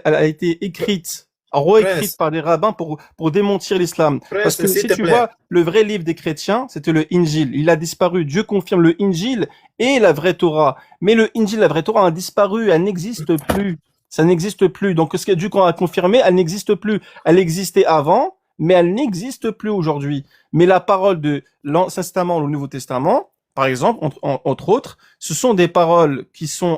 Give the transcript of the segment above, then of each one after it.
elle a été écrite, réécrite Prince, par des rabbins pour démentir l'islam. Parce Prince, que s'il si te tu plaît. vois, le vrai livre des chrétiens, c'était le Injil. Il a disparu. Dieu confirme le Injil et la vraie Torah. Mais le Injil, la vraie Torah, a disparu. Elle n'existe plus. Ça n'existe plus. Donc, ce que Dieu a confirmé, elle n'existe plus. Elle existait avant, mais elle n'existe plus aujourd'hui. Mais la parole de l'Ancien Testament, le Nouveau Testament, par exemple, entre autres, ce sont des paroles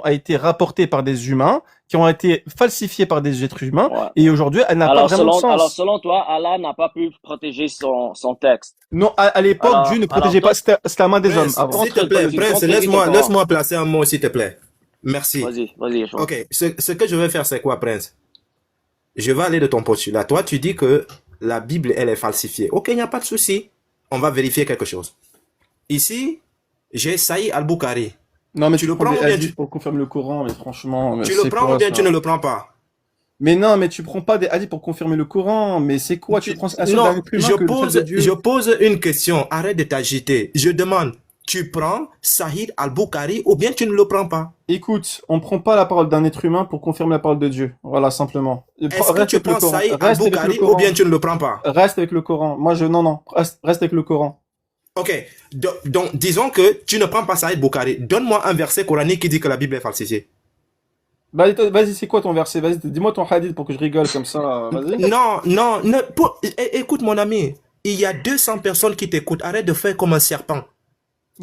a été rapportées par des humains, qui ont été falsifiées par des êtres humains, Ouais. et aujourd'hui, elle n'a pas vraiment de Alors, sens. selon toi, Allah n'a pas pu protéger son texte. Non, à l'époque, Dieu ne protégeait pas, Toi, c'était la main des hommes Prince, avant. s'il te tu plaît, Prince, contredis ton Coran. laisse-moi placer un mot, s'il te plaît. Merci. Vas-y, Yeshua. Ok, ce que je vais faire, c'est quoi, Prince? Je vais aller de ton postulat. Toi, tu dis que la Bible, elle est falsifiée. Ok, il n'y a pas de souci. On va vérifier quelque chose. Ici, j'ai Saïd Al-Bukhari. Non, mais Tu tu le prends prends des ou bien hadiths pour confirmer le Coran, mais franchement, mais tu le c'est prends ou quoi bien tu ça? ne le prends pas? Mais non, mais tu prends pas des hadiths pour confirmer le Coran, mais c'est quoi? Tu prends un seul Non, d'un être humain que le seul de je Dieu. pose une question. Arrête de t'agiter. Je demande, tu prends Saïd Al-Bukhari ou bien tu ne le prends pas? Écoute, on prend pas la parole d'un être humain pour confirmer la parole de Dieu. Voilà, simplement. Est-ce que Reste tu avec le prends Coran. Saïd Reste avec le Al-Bukhari ou Coran. bien tu ne le prends pas? Reste avec le Coran. Moi, non, reste avec le Coran. Ok, donc disons que tu ne prends pas Saïd Bukhari. Donne-moi un verset coranique qui dit que la Bible est falsifiée. Vas-y, c'est quoi ton verset? Vas-y, dis-moi ton hadith pour que je rigole comme ça. Vas-y. Non, écoute mon ami. Il y a 200 personnes qui t'écoutent. Arrête de faire comme un serpent.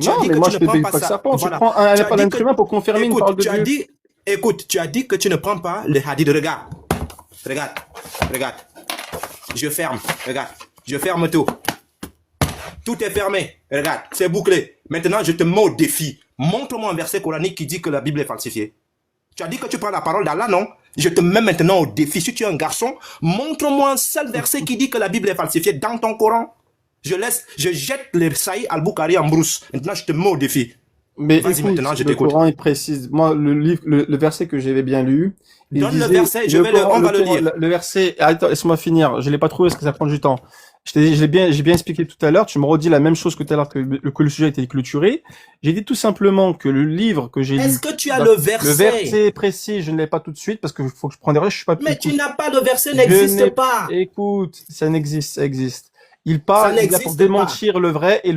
Tu as Non, dit mais que moi, tu je ne fais prends pas pas que ça. ça pense. Tu Voilà. prends un Tu as dit être que, humain pour confirmer une parole écoute, de Dieu. tu as dit que tu ne prends pas le hadith. Regarde. Je ferme. Regarde. Je ferme tout. Tout est fermé. Regarde, c'est bouclé. Maintenant, je te mets au défi. Montre-moi un verset coranique qui dit que la Bible est falsifiée. Tu as dit que tu prends la parole d'Allah, non? Je te mets maintenant au défi. Si tu es un garçon, montre-moi un seul verset qui dit que la Bible est falsifiée dans ton Coran. Je jette le Saïd Al-Bukhari en brousse. Maintenant, je te mets au défi. Mais Vas-y, écoute, maintenant, je le t'écoute. Coran, il précise. Moi, le verset que j'avais bien lu, il Donne le disait, verset, on va le lire. Le verset, attends, laisse-moi finir. Je l'ai pas trouvé parce que ça prend du temps. Je t'ai dit, j'ai bien expliqué tout à l'heure. Tu me redis la même chose que tout à l'heure que le sujet a été clôturé. J'ai dit tout simplement que le livre que j'ai lu. Est-ce que tu as bah, le verset? Le verset précis, je ne l'ai pas tout de suite parce que faut que je prenne des risques, je suis pas. Mais tu écoute, n'as pas le verset, je n'ai- n'existe pas. Écoute, ça existe. Il Ça parle, il a n'existe pour pas. démentir le vrai et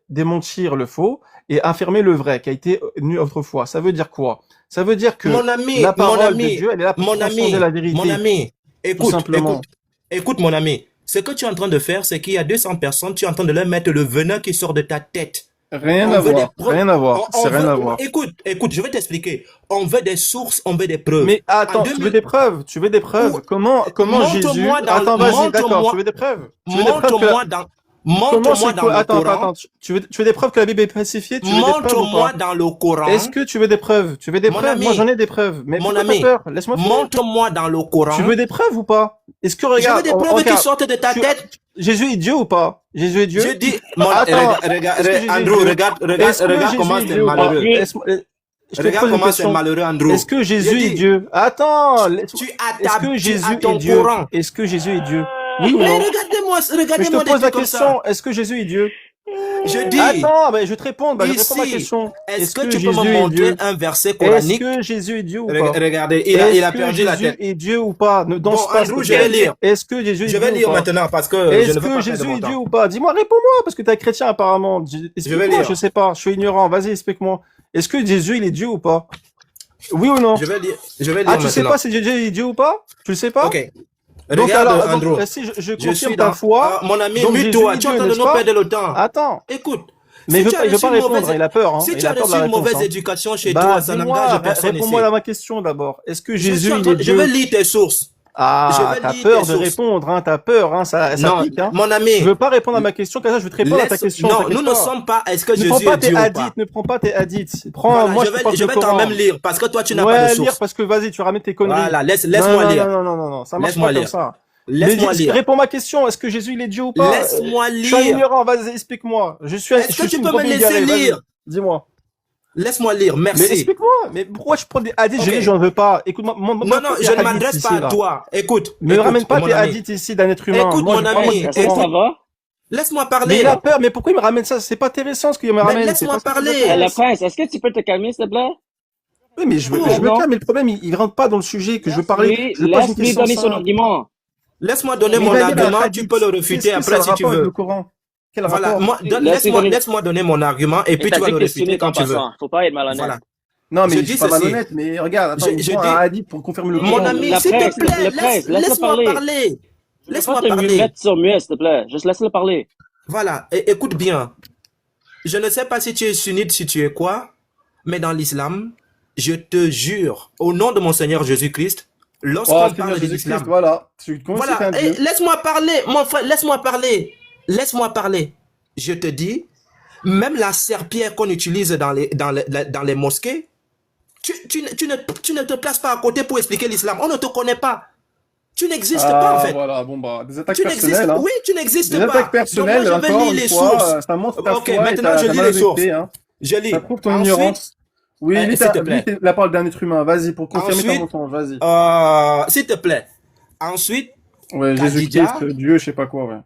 démentir le faux et affirmer le vrai qui a été nu autrefois. Ça veut dire quoi? Ça veut dire que Mon ami, la parole de Dieu, elle est là pour mon transcender la vérité, ami, tout écoute, simplement. écoute, mon ami. Ce que tu es en train de faire, c'est qu'il y a 200 personnes, tu es en train de leur mettre le venin qui sort de ta tête. Rien On à veut voir, des preuves. rien à voir, On c'est rien veut- à voir. Écoute, je vais t'expliquer. On veut des sources, on veut des preuves. Mais En attends, tu 2000 veux des preuves? Tu veux des preuves? Ou- Comment Jésus? montre-moi dans, Attends, vas-y, d'accord, montre-moi, tu veux des preuves? Tu veux des preuves que montre-moi dans, comment montre-moi c'est dans quoi? le Attends, Coran. tu veux des preuves que la Bible est falsifiée? Tu veux des preuves ou Montre-moi pas? dans le Coran. Est-ce que tu veux des preuves? Tu veux des Mon preuves? Moi, ami, j'en ai des preuves. Mais mon pourquoi t'as ami, peur? Laisse-moi finir. montre-moi dans le Coran. Tu veux des preuves ou pas? Est-ce que Je veux regarde, des preuves qui regarde, sortent de ta tu- tête. Jésus est Dieu ou pas? Jésus est Dieu? Je dis, Attends, regarde, est-ce que Jésus est Andrew, Dieu? Est-ce que regarde Jésus comment est c'est Dieu ou pas? malheureux. Laisse-moi- Je te Regarde pose une comment c'est question. malheureux, Andrew. Est-ce que Jésus Je est dis, Dieu? Attends, tu as est-ce que tu Jésus as ton est Dieu? Coran. Est-ce que Jésus est Dieu? Oui ou Mais non? regardez-moi Mais je te des pose la trucs comme ça. question, est-ce que Jésus est Dieu? Je dis, Attends, je vais te répondre, je réponds à ma ici, question. est-ce que tu peux Jésus me est montrer Dieu? un verset Est-ce coranique? que Jésus est Dieu ou pas? Regardez, Est-ce il a que perdu la Jésus tête. est Dieu ou pas? Ne danse Bon, pas, s'il Andrew, te je vais plaît. lire. Est-ce que Jésus est Je Dieu vais ou lire pas? maintenant parce que je Est-ce ne veux que pas perdre Jésus mon est Dieu temps. ou pas? Dis-moi, réponds-moi, parce que t'es un chrétien apparemment. Je vais Explique-moi, lire. je sais pas, je suis ignorant. Vas-y, explique-moi. Est-ce que Jésus, il est Dieu ou pas? Oui ou non? Je vais lire. Je vais Ah, lire tu sais maintenant. pas si Jésus est Dieu ou pas? Tu le sais pas? Ok. Donc Regarde, alors, Andrew. si je Je confirme suis ta dans. foi, Mon ami, donc Jésus mute-toi. est Tu es en Dieu, train de n'est-ce nous pas? perdre le temps. Attends. Écoute. Mais Si il tu as veut reçu pas une répondre, mauvaise, il a peur, hein. si tu Il as a peur de reçu la une réponse, mauvaise hein. éducation chez toi, ça Dis-moi, n'engage personne ici. réponds-moi à ma question d'abord. Est-ce que Je suis Jésus, en il train, est je vais Dieu? lire tes sources. Ah, Je vais t'as lire peur tes de sources. répondre, hein, t'as peur, hein, ça Non, pique, hein. mon Tu ami, veux pas répondre à ma question, comme ça je vais te répondre à ta question, non, t'inquiète nous ne pas. sommes pas, est-ce que Ne prends Jésus pas est tes Dieu ou hadiths, pas? ne prends pas tes hadiths. Prends, Voilà, moi je te parle je du vais quand Coran. même lire, parce que toi, tu n'as pas de Ouais, lire source. parce que vas-y, tu ramènes tes conneries. Voilà, Non, laisse-moi lire. non, ça marche Laisse-moi pas comme lire. ça. Laisse-moi Mais lire. réponds à ma question, est-ce que Jésus il est Dieu ou pas? Laisse-moi Je suis un lire. ignorant, vas-y, explique-moi. Je Est-ce que suis tu une peux me brebis laisser égarée, vas-y. lire? Dis-moi. Laisse-moi lire, Mais merci. explique-moi, mais pourquoi je prends des hadiths? Ok. J'en veux pas. Écoute-moi, Non, non, je ne m'adresse pas à toi. Écoute, Ne écoute, ramène pas mon tes ami. hadiths ici d'un être humain. Écoute, Moi, mon je prends ami, mon Est-ce que Coran. ça va? Laisse-moi Mais parler. il a peur, mais pourquoi il me ramène ça? C'est pas intéressant ce qu'il me Mais ramène. laisse-moi c'est pas parler. ce qui Le m'intéresse. prince, est-ce que tu peux te calmer, s'il te plaît? Oui, mais je veux Non. calme, mais le problème, il rentre pas dans le sujet que je veux parler. Laisse-lui Je pose une question donner son simple. argument. Laisse-moi donner Mais mon il va lire un argument, tu hadith. peux le Qu'est-ce réfuter que ça a après si tu rapport avec le veux. Coran? Quel Voilà, rapport? moi, Laisse-lui donner. laisse-moi donner mon argument et Et puis t'as tu vas dit le réfuter questionner quand en tu veux. passant. Faut pas être malhonnête. Voilà. Non, mais Je je dis suis pas ceci. malhonnête, mais regarde, attends, il Je prend dis, un hadith pour confirmer le mon Coran. ami, La s'il te presse, plaît, le presse, laisse-le laisse-moi parler. parler. Je veux Laisse-moi pas te parler. mettre sur muet, s'il te plaît. Juste laisse-le parler. Voilà, écoute bien. Je ne sais pas si tu es sunnite, si tu es quoi, mais dans l'islam, je te jure, au nom de mon Seigneur Jésus-Christ, Oh, lorsqu'on Seigneur parle de Jésus-Christ, l'islam, voilà. Tu te convaincs que c'est voilà, un Dieu. laisse-moi parler, mon frère, laisse-moi parler. Laisse-moi parler. Je te dis, même la serpillère qu'on utilise dans les mosquées, tu ne te places pas à côté pour expliquer l'islam. On ne te connaît pas. Tu n'existes pas en fait. Voilà, bon, bah, des attaques Tu n'existes personnelles, hein. Oui, tu n'existes Des pas. attaques personnelles, Donc moi, je vais encore lire une les fois, sources. ça montre ta Ok, foi et maintenant ta je lis les malhonnêteté, sources. hein. Je lis. Ça prouve ton Ensuite, ignorance. Oui, lis s'il te plaît. la parole d'un être humain, vas-y, pour confirmer ta Ensuite, mensonge, vas-y. S'il te plaît. Ensuite, Ouais, Khadija, Jésus-Christ, Dieu, je sais pas quoi, ouais.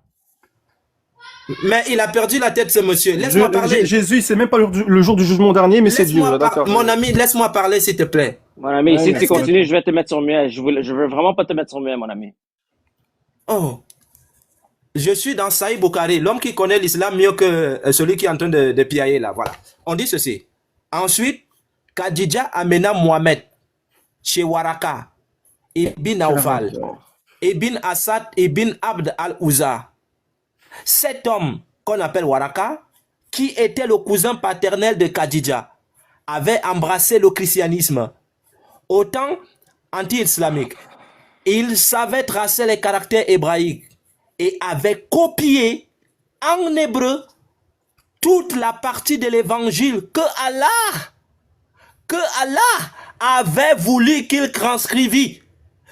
mais il a perdu la tête, ce monsieur. Laisse-moi parler. Jésus, c'est même pas le jour du jugement dernier, mais c'est Dieu, Laisse-moi d'accord. Mon ami, laisse-moi parler, s'il te plaît. Mon ami, Ouais, si mais tu est-ce que- continues, je vais te mettre sur muet. Je veux vraiment pas te mettre sur muet, mon ami. Oh. Je suis dans Saïd Boukari, l'homme qui connaît l'islam mieux que celui qui est en train de piailler là. Voilà. On dit ceci. Ensuite, Khadija amena Mohamed chez Waraka, Ibn Awfal, Ibn Assad, Ibn Abd al-Uzza. Cet homme qu'on appelle Waraka, qui était le cousin paternel de Khadija, avait embrassé le christianisme. Autant anti-islamique. Il savait tracer les caractères hébraïques et avait copié en hébreu toute la partie de l'évangile que Allah avait voulu qu'il transcrivît.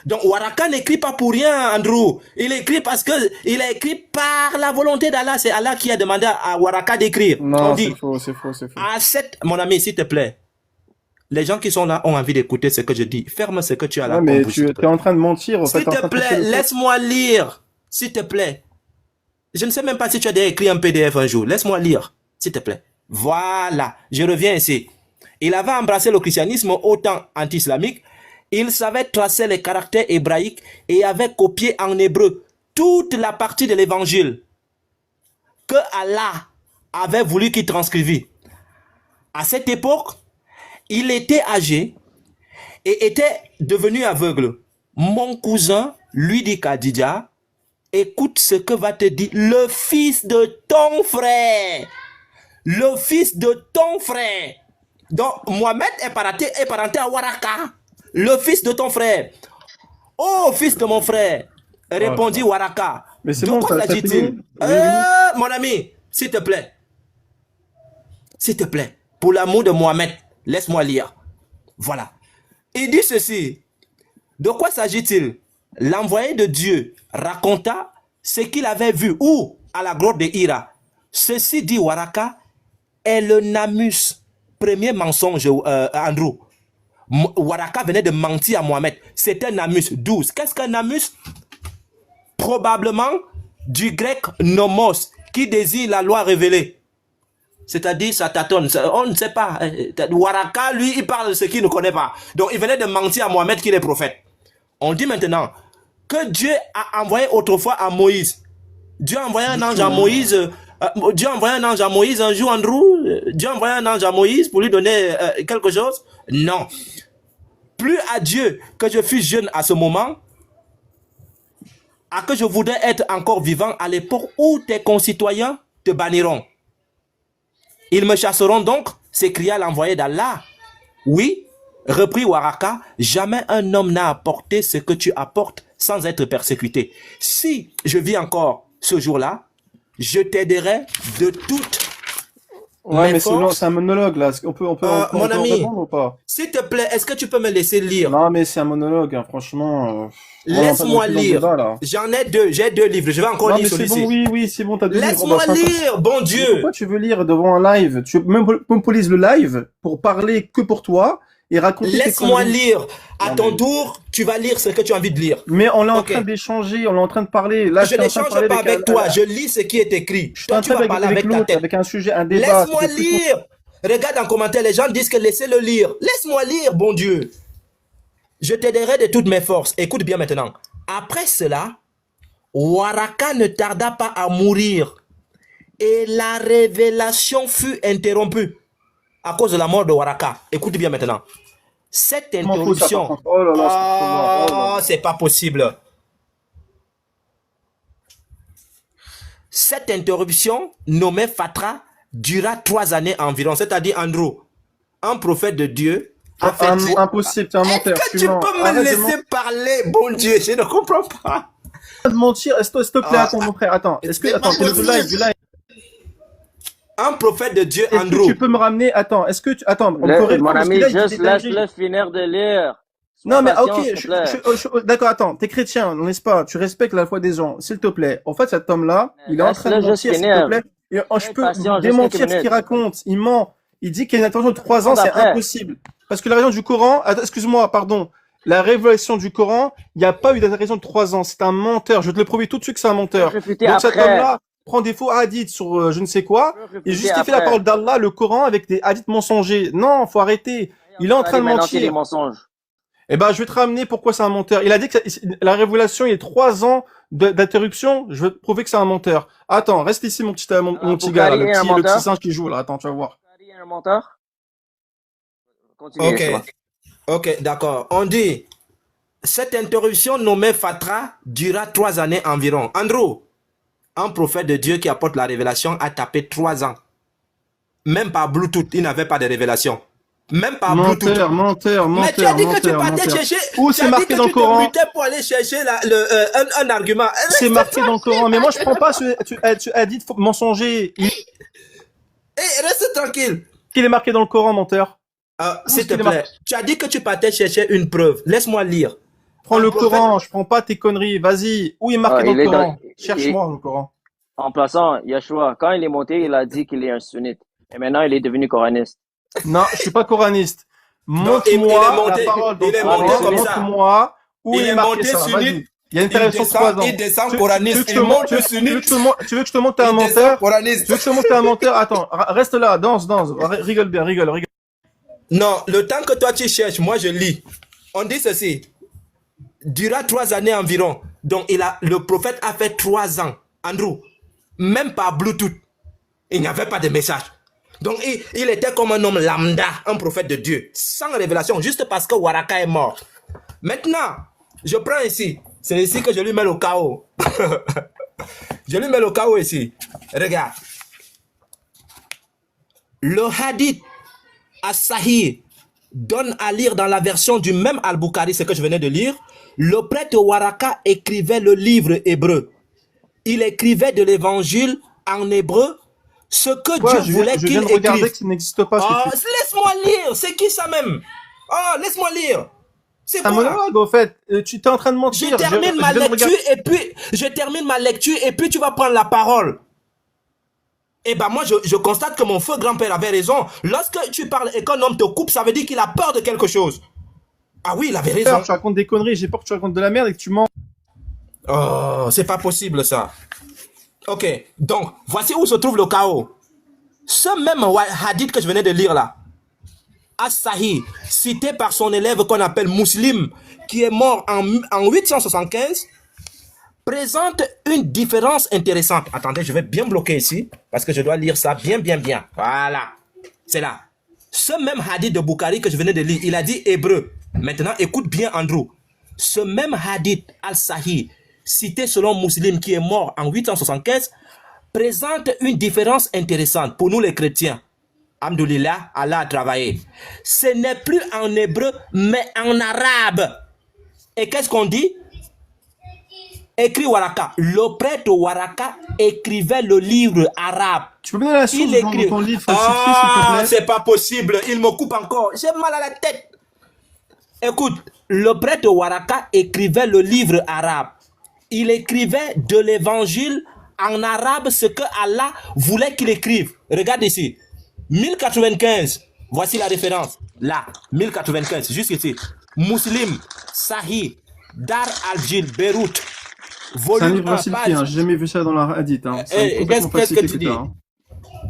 Donc Waraka n'écrit pas pour rien, Andrew. Il écrit parce que il a écrit par la volonté d'Allah. C'est Allah qui a demandé à Waraka d'écrire. On Non, dit, c'est faux, c'est faux, c'est faux. mon ami, s'il te plaît. Les gens qui sont là ont envie d'écouter ce que je dis. Ferme ce que tu as là. Ouais, mais tu es en train de mentir, en fait. S'il te plaît, laisse-moi lire. S'il te plaît. Je ne sais même pas si tu as déjà écrit un PDF un jour. Laisse-moi lire. S'il te plaît. Voilà. Je reviens ici. Il avait embrassé le christianisme autant anti-islamique. Il savait tracer les caractères hébraïques et avait copié en hébreu toute la partie de l'évangile que Allah avait voulu qu'il transcrivît. À cette époque, il était âgé et était devenu aveugle. Mon cousin lui dit Khadija, écoute ce que va te dire le fils de ton frère. Le fils de ton frère. Donc, Mohamed est parenté à Waraka. Le fils de ton frère. Oh, fils de mon frère, répondit Waraka. Mais c'est de bon, quoi ça s'agit-il? finit. Mon ami, s'il te plaît. S'il te plaît, pour l'amour de Mohamed, laisse-moi lire. Voilà. Il dit ceci. De quoi s'agit-il? L'envoyé de Dieu raconta ce qu'il avait vu où? À la grotte de Hira. Ceci, dit Waraka, est le namus. Premier mensonge, Andrew. Waraka venait de mentir à Mohamed. C'était namus 12. Qu'est-ce qu'un namus? Probablement du grec nomos, qui désigne la loi révélée. C'est-à-dire, ça tâtonne. On ne sait pas. Waraka, lui, il parle de ce qu'il ne connaît pas. Donc, il venait de mentir à Mohamed qu'il est prophète. On dit maintenant que Dieu a envoyé autrefois à Moïse. Dieu a envoyé un ange à Moïse. Dieu a envoyé un ange à Moïse un jour, Andrew. Dieu a envoyé un ange à Moïse pour lui donner quelque chose. Non. Plus à Dieu que je fus jeune à ce moment, à que je voudrais être encore vivant à l'époque où tes concitoyens te banniront. Ils me chasseront donc, s'écria l'envoyé d'Allah. Oui, reprit Waraka, jamais un homme n'a apporté ce que tu apportes sans être persécuté. Si je vis encore ce jour-là, je t'aiderai de toutes Ouais, mes mais forces. c'est un monologue, là. On peut Mon ami, répondre ou pas? s'il te plaît, est-ce que tu peux me laisser lire? Non, mais c'est un monologue, hein, franchement. Laisse-moi on est pas dans le lire. débat, là. J'en ai deux, j'ai deux livres. Je vais encore Non, lire mais c'est celui-ci. bon, oui, c'est bon, t'as deux livres. Laisse-moi Bah, lire, bon Mais Dieu. pourquoi tu veux lire devant un live? Tu monopolises le live pour parler que pour toi et raconter tes Laisse-moi conneries. lire. À Non, ton mais- tour, tu vas lire ce que tu as envie de lire. Mais on est en Ok. train d'échanger, on est en train de parler. Là, Je j'étais en train de n'échange parler pas avec un- toi, je lis ce qui est écrit. Je suis Toi, en tu train vas parler avec ta l'autre, tête. avec un sujet, un débat. Laisse-moi C'était plus lire. Regarde en commentaire, les gens disent que laissez-le lire. Laisse-moi lire, bon Dieu. Je t'aiderai de toutes mes forces. Écoute bien maintenant. Après cela, Waraka ne tarda pas à mourir et la révélation fut interrompue à cause de la mort de Waraka. Écoute bien maintenant. Cette interruption, Oh là là, c'est trop bien. Oh là là. c'est pas possible. Cette interruption, nommée Fatra, dura 3 années environ. C'est-à-dire, Andrew, un prophète de Dieu, a fait Impossible, t'es un menteur. Est-ce que tu peux me laisser parler, bon Dieu? Je ne comprends pas. De mentir, s'il te plaît, attends, mon frère, attends. Est-ce que, attends, c'est pas du live. Un prophète de Dieu, Est-ce que Andrew. tu peux me ramener, attends, est-ce que tu, attends, on peut répondre Mon parce que ami, là, il dit juste des dingueries. laisse-le finir de lire. Non, mais Patience, ok, s'il te plaît. d'accord, attends, t'es chrétien, n'est-ce pas? Tu respectes la foi des gens, s'il te plaît. En fait, cet homme-là, il est en train de Laisse-le juste mentir, s'il te finir. plaît. Et, je peux Patience, juste démentir quelques ce qu'il minutes. raconte. Il ment. Il dit qu'il y a une intervention de 3 ans, c'est Après. impossible. Parce que la raison du Coran, attends, excuse-moi, pardon. La révélation du Coran, il n'y a pas eu d'intervention de 3 ans. C'est un menteur. Je vais te le prouver tout de suite que c'est un menteur. Réfuter Donc cet après. homme-là prend des faux hadiths sur je ne sais quoi et justifie la parole d'Allah, le Coran, avec des hadiths mensongers. Non, faut arrêter. Il est en train de Maintenant, les mentir. mensonges. Eh ben, je vais te ramener pourquoi c'est un menteur. Il a dit que la révélation, il y a 3 ans d'interruption. Je vais te prouver que c'est un menteur. Attends, reste ici, mon petit gars, là, Boukhari est un le menteur? petit singe qui joue, là. Attends, tu vas voir. Il y a un menteur? Continue. Ok, toi. ok, d'accord. On dit, cette interruption nommée Fatra dura 3 années environ. Andrew, un prophète de Dieu qui apporte la révélation a tapé 3 ans. Même par Bluetooth, il n'avait pas de révélation. Même par Bluetooth. Menteur. Mais tu as dit que tu partais chercher. Où tu c'est as marqué dit que dans le tu Coran? te butais pour aller chercher un argument. C'est marqué dans le Coran. Mais moi, je prends pas tu as dit mensonger. Reste tranquille. Il est marqué dans le Coran, menteur. S'il te plaît, tu as dit que tu partais chercher une preuve. Laisse-moi lire. Prends le Coran, je prends pas tes conneries. Vas-y. Où est marqué dans le Coran? Cherche-moi dans le Coran. En plaçant, Yeshua, quand il est monté, il a dit qu'il est un sunnite. Et maintenant, il est devenu coraniste. Non, je suis pas coraniste. Non, il est Montre-moi monté- la parole dans il est le monté Coran. comme ça. Montre-moi où Il il est est marqué monté ça. sunnite. Vas-y. Il y a une intervention de 3 ans. Il descend coraniste. Il monte le sunnite. Tu veux que je te montre t'es un Il descend menteur? coraniste. Tu veux que je te montre t'es un menteur? Attends, reste là, danse. Rigole bien, rigole. Non, le temps que toi tu cherches, moi je lis. On dit ceci. Dura 3 années environ. Donc le prophète a fait 3 ans. Andrew, même par Bluetooth, il n'y avait pas de message. Donc il était comme un homme lambda, un prophète de Dieu, sans révélation, juste parce que Waraka est mort. Maintenant, je prends ici. C'est ici que je lui mets le chaos. Je lui mets le chaos ici. Regarde. Le hadith As-Sahih donne à lire dans la version du même Al-Bukhari, ce que je venais de lire. Le prêtre Waraka écrivait le livre hébreu. Il écrivait de l'évangile en hébreu, ce que Dieu voulait qu'il écrive. Je viens de regarder que ça n'existe pas. Laisse-moi lire, c'est qui ça même? Oh, laisse-moi lire. C'est un quoi? monologue, au fait. Tu t'es en train de mentir. Je termine ma lecture et puis tu vas prendre la parole. Eh ben moi, je constate que mon feu grand-père avait raison. Lorsque tu parles et qu'un homme te coupe, ça veut dire qu'il a peur de quelque chose. Ah oui, il avait raison. Tu racontes des conneries, j'ai peur que tu racontes de la merde et que tu mens. Oh, c'est pas possible ça. Ok, donc, voici où se trouve le chaos. Ce même hadith que je venais de lire là, As-Sahih, cité par son élève qu'on appelle Muslim, qui est mort en 875, présente une différence intéressante. Attendez, je vais bien bloquer ici, parce que je dois lire ça bien. Voilà, c'est là. Ce même hadith de Boukhari que je venais de lire, il a dit hébreu. Maintenant, écoute bien Andrew. Ce même hadith Al-Sahih, cité selon Muslim, qui est mort en 875, présente une différence intéressante pour nous les chrétiens. Alhamdoulilah, Allah a travaillé. Ce n'est plus en hébreu, mais en arabe. Et qu'est-ce qu'on dit? Écrit Waraka. Le prêtre Waraka écrivait le livre arabe. Tu peux me donner la source de ton livre, s'il te plaît? C'est pas possible. Il me coupe encore. J'ai mal à la tête. Écoute, le prêtre Waraka écrivait le livre arabe. Il écrivait de l'évangile en arabe ce que Allah voulait qu'il écrive. Regarde ici. 1095. Voici la référence. Là, 1095. Juste ici. Muslim, Sahih, Dar al-Jil, Beyrouth. C'est un livre falsifié, hein. J'ai jamais vu ça dans la hadith. Hein. Qu'est-ce que tu dis?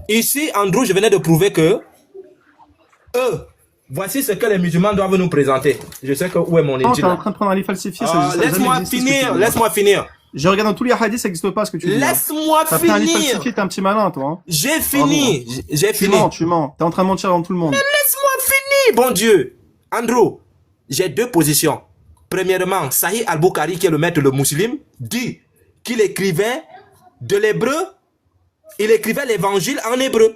Ici, Andrew, je venais de prouver que Voici ce que les musulmans doivent nous présenter. Je sais que où est mon Non, t'es Injil en là. train de prendre un livre falsifié, ça n'a jamais Laisse-moi existé, ce que tu finir, dis. laisse-moi finir. Je regarde dans tous les hadiths, ça n'existe pas ce que tu dis. Hein. Laisse-moi T'as pris un livre finir. falsifié, t'es un petit malin, toi. Hein. J'ai fini. J'ai Tu fini. mens, tu mens. T'es en train de mentir devant tout le monde. Laisse-moi finir, bon Dieu. Andrew, j'ai deux positions. Premièrement, Sahih al-Bukhari, qui est le maître le musulman, dit qu'il écrivait de l'hébreu, il écrivait l'évangile en hébreu.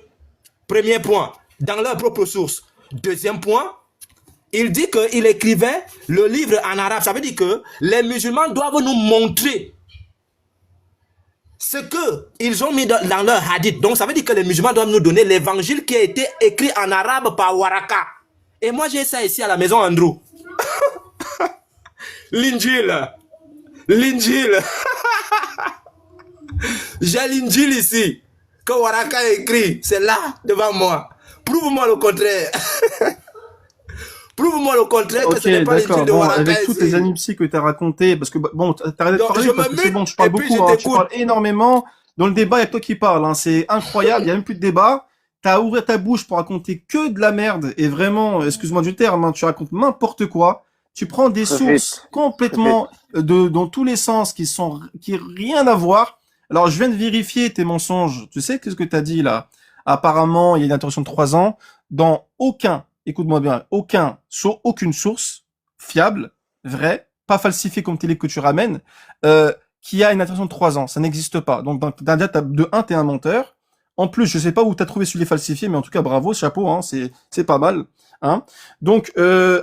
Premier point, dans leur propre source. Deuxième point, il dit qu'il écrivait le livre en arabe. Ça veut dire que les musulmans doivent nous montrer ce qu'ils ont mis dans leur hadith. Donc ça veut dire que les musulmans doivent nous donner l'évangile qui a été écrit en arabe par Waraka. Et moi j'ai ça ici à la maison, Andrew. L'Injil. L'Injil. J'ai l'Injil ici. Que Waraka a écrit. C'est là, devant moi. Prouve-moi le contraire. Prouve-moi le contraire que ce n'est Ok, pas d'accord. l'Injil de Bon, Waraka avec ici. toutes les anipsies que t'as racontées, parce que bon, t'arrêtes de Donc, parler je parce me que c'est mute bon, tu parles et puis beaucoup, je hein, tu t'écoute. parles énormément. Dans le débat, il y a que toi qui parles, hein, c'est incroyable, il y a même plus de débat. T'as ouvert ta bouche pour raconter que de la merde, et vraiment, excuse-moi du terme, hein, tu racontes n'importe quoi. Tu prends des sources complètement dans tous les sens qui rien à voir. Alors, je viens de vérifier tes mensonges. Tu sais qu'est-ce que t'as dit là? Apparemment, il y a une interruption de 3 ans. Dans écoute-moi bien, sur aucune source fiable, vraie, pas falsifiée comme télé que tu ramènes, qui a une interruption de 3 ans. Ça n'existe pas. Donc, de un, t'es un menteur. En plus, je sais pas où t'as trouvé celui falsifié, mais en tout cas, bravo, chapeau, hein, c'est pas mal. Hein. Donc,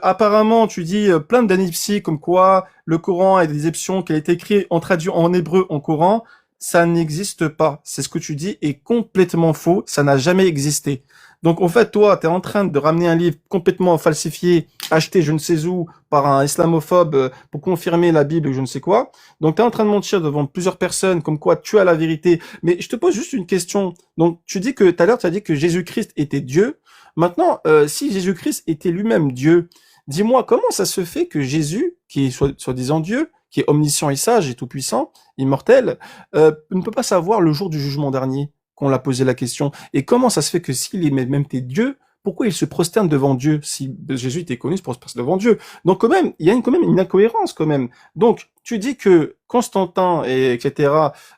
apparemment, tu dis plein d'anipsies comme quoi le Coran a des exceptions, qu'il a été écrit traduit en hébreu en Coran. Ça n'existe pas. C'est ce que tu dis est complètement faux. Ça n'a jamais existé. Donc, en fait, toi, tu es en train de ramener un livre complètement falsifié, acheté je ne sais où par un islamophobe pour confirmer la Bible ou je ne sais quoi. Donc, tu es en train de mentir devant plusieurs personnes comme quoi tu as la vérité. Mais je te pose juste une question. Donc, tu dis que tout à l'heure, tu as dit que Jésus-Christ était Dieu. Maintenant, si Jésus-Christ était lui-même Dieu, dis-moi comment ça se fait que Jésus, qui est soi-disant Dieu, qui est omniscient et sage et tout-puissant, immortel, ne peut pas savoir le jour du jugement dernier qu'on l'a posé la question. Et comment ça se fait que s'il est même t'es Dieu, pourquoi il se prosterne devant Dieu? Si Jésus était connu pour se prosterner devant Dieu. Donc quand même, il y a quand même une incohérence quand même. Donc tu dis que Constantin et etc.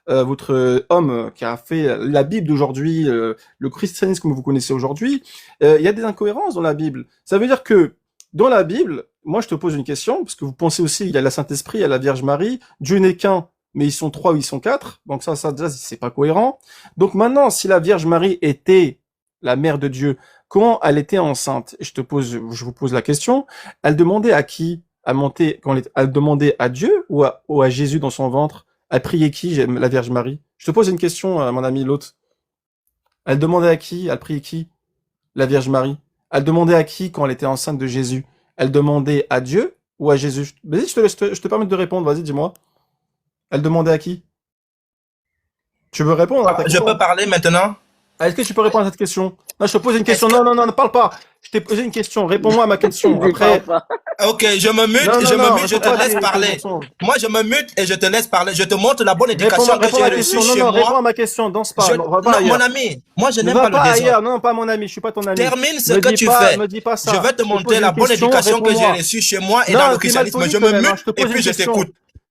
Votre homme qui a fait la Bible d'aujourd'hui, le christianisme comme vous connaissez aujourd'hui, il y a des incohérences dans la Bible. Ça veut dire que dans la Bible, moi je te pose une question parce que vous pensez aussi il y a la Saint-Esprit, il y a la Vierge Marie, Dieu n'est qu'un. Mais ils sont 3 ou ils sont 4, donc ça déjà c'est pas cohérent. Donc maintenant, si la Vierge Marie était la mère de Dieu, comment elle était enceinte? Je vous pose la question. Elle demandait à qui? Elle demandait à Dieu ou à Jésus dans son ventre? Elle priait qui, la Vierge Marie? Je te pose une question, mon ami l'autre. Elle demandait à qui? Elle priait qui? La Vierge Marie. Elle demandait à qui quand elle était enceinte de Jésus? Elle demandait à Dieu ou à Jésus? Vas-y, je te permets de répondre. Vas-y, dis-moi. Elle demandait à qui? Tu veux répondre à ta question? Je peux parler maintenant? Est-ce que tu peux répondre à cette question? Non, je te pose une question. Non, ne parle pas. Je t'ai posé une question. Réponds-moi à ma question. Après. Ok, je me mute, je te laisse parler. Moi, je me mute et je te laisse parler. Je te montre la bonne éducation que j'ai reçue chez moi. Réponds à ma question. Danse pas. Non, mon ami, moi, je n'aime pas le désordre. Non, pas mon ami. Je suis pas ton ami. Termine ce que tu fais. Me dis pas ça. Je vais te montrer la bonne éducation que j'ai reçue chez moi et dans le christianisme. Je me mute et puis je t'écoute.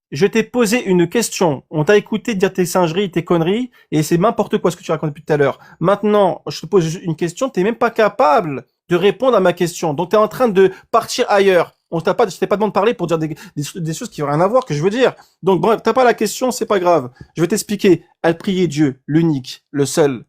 Je t'ai posé une question. On t'a écouté dire tes singeries, tes conneries, et c'est n'importe quoi ce que tu racontes depuis tout à l'heure. Maintenant, je te pose une question, t'es même pas capable de répondre à ma question. Donc t'es en train de partir ailleurs. Je t'ai pas demandé de parler pour dire des choses qui n'ont rien à voir, que je veux dire. Donc bref, t'as pas la question, c'est pas grave. Je vais t'expliquer. Elle priait Dieu, l'unique, le seul.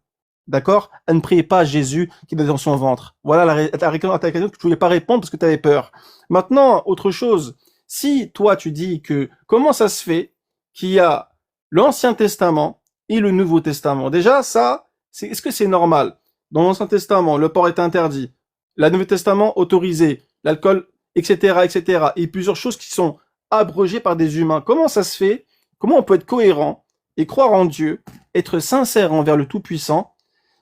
D'accord? Elle ne priait pas Jésus qui était dans son ventre. Voilà la question à ta question que tu voulais pas répondre parce que tu avais peur. Maintenant, autre chose. Si toi tu dis que comment ça se fait qu'il y a l'Ancien Testament et le Nouveau Testament? Déjà, est-ce que c'est normal? Dans l'Ancien Testament, le porc est interdit. Le Nouveau Testament autorisé, l'alcool, etc., etc. Et plusieurs choses qui sont abrogées par des humains. Comment ça se fait? Comment on peut être cohérent et croire en Dieu, être sincère envers le Tout-Puissant,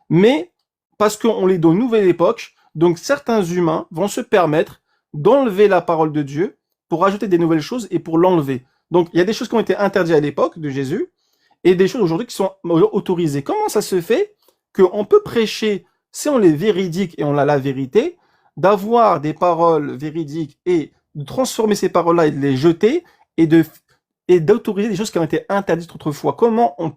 mais parce qu'on est dans une nouvelle époque, donc certains humains vont se permettre d'enlever la parole de Dieu pour ajouter des nouvelles choses et pour l'enlever. Donc, il y a des choses qui ont été interdites à l'époque de Jésus et des choses aujourd'hui qui sont autorisées. Comment ça se fait qu'on peut prêcher, si on est véridique et on a la vérité, d'avoir des paroles véridiques et de transformer ces paroles-là et de les jeter et de et d'autoriser des choses qui ont été interdites autrefois.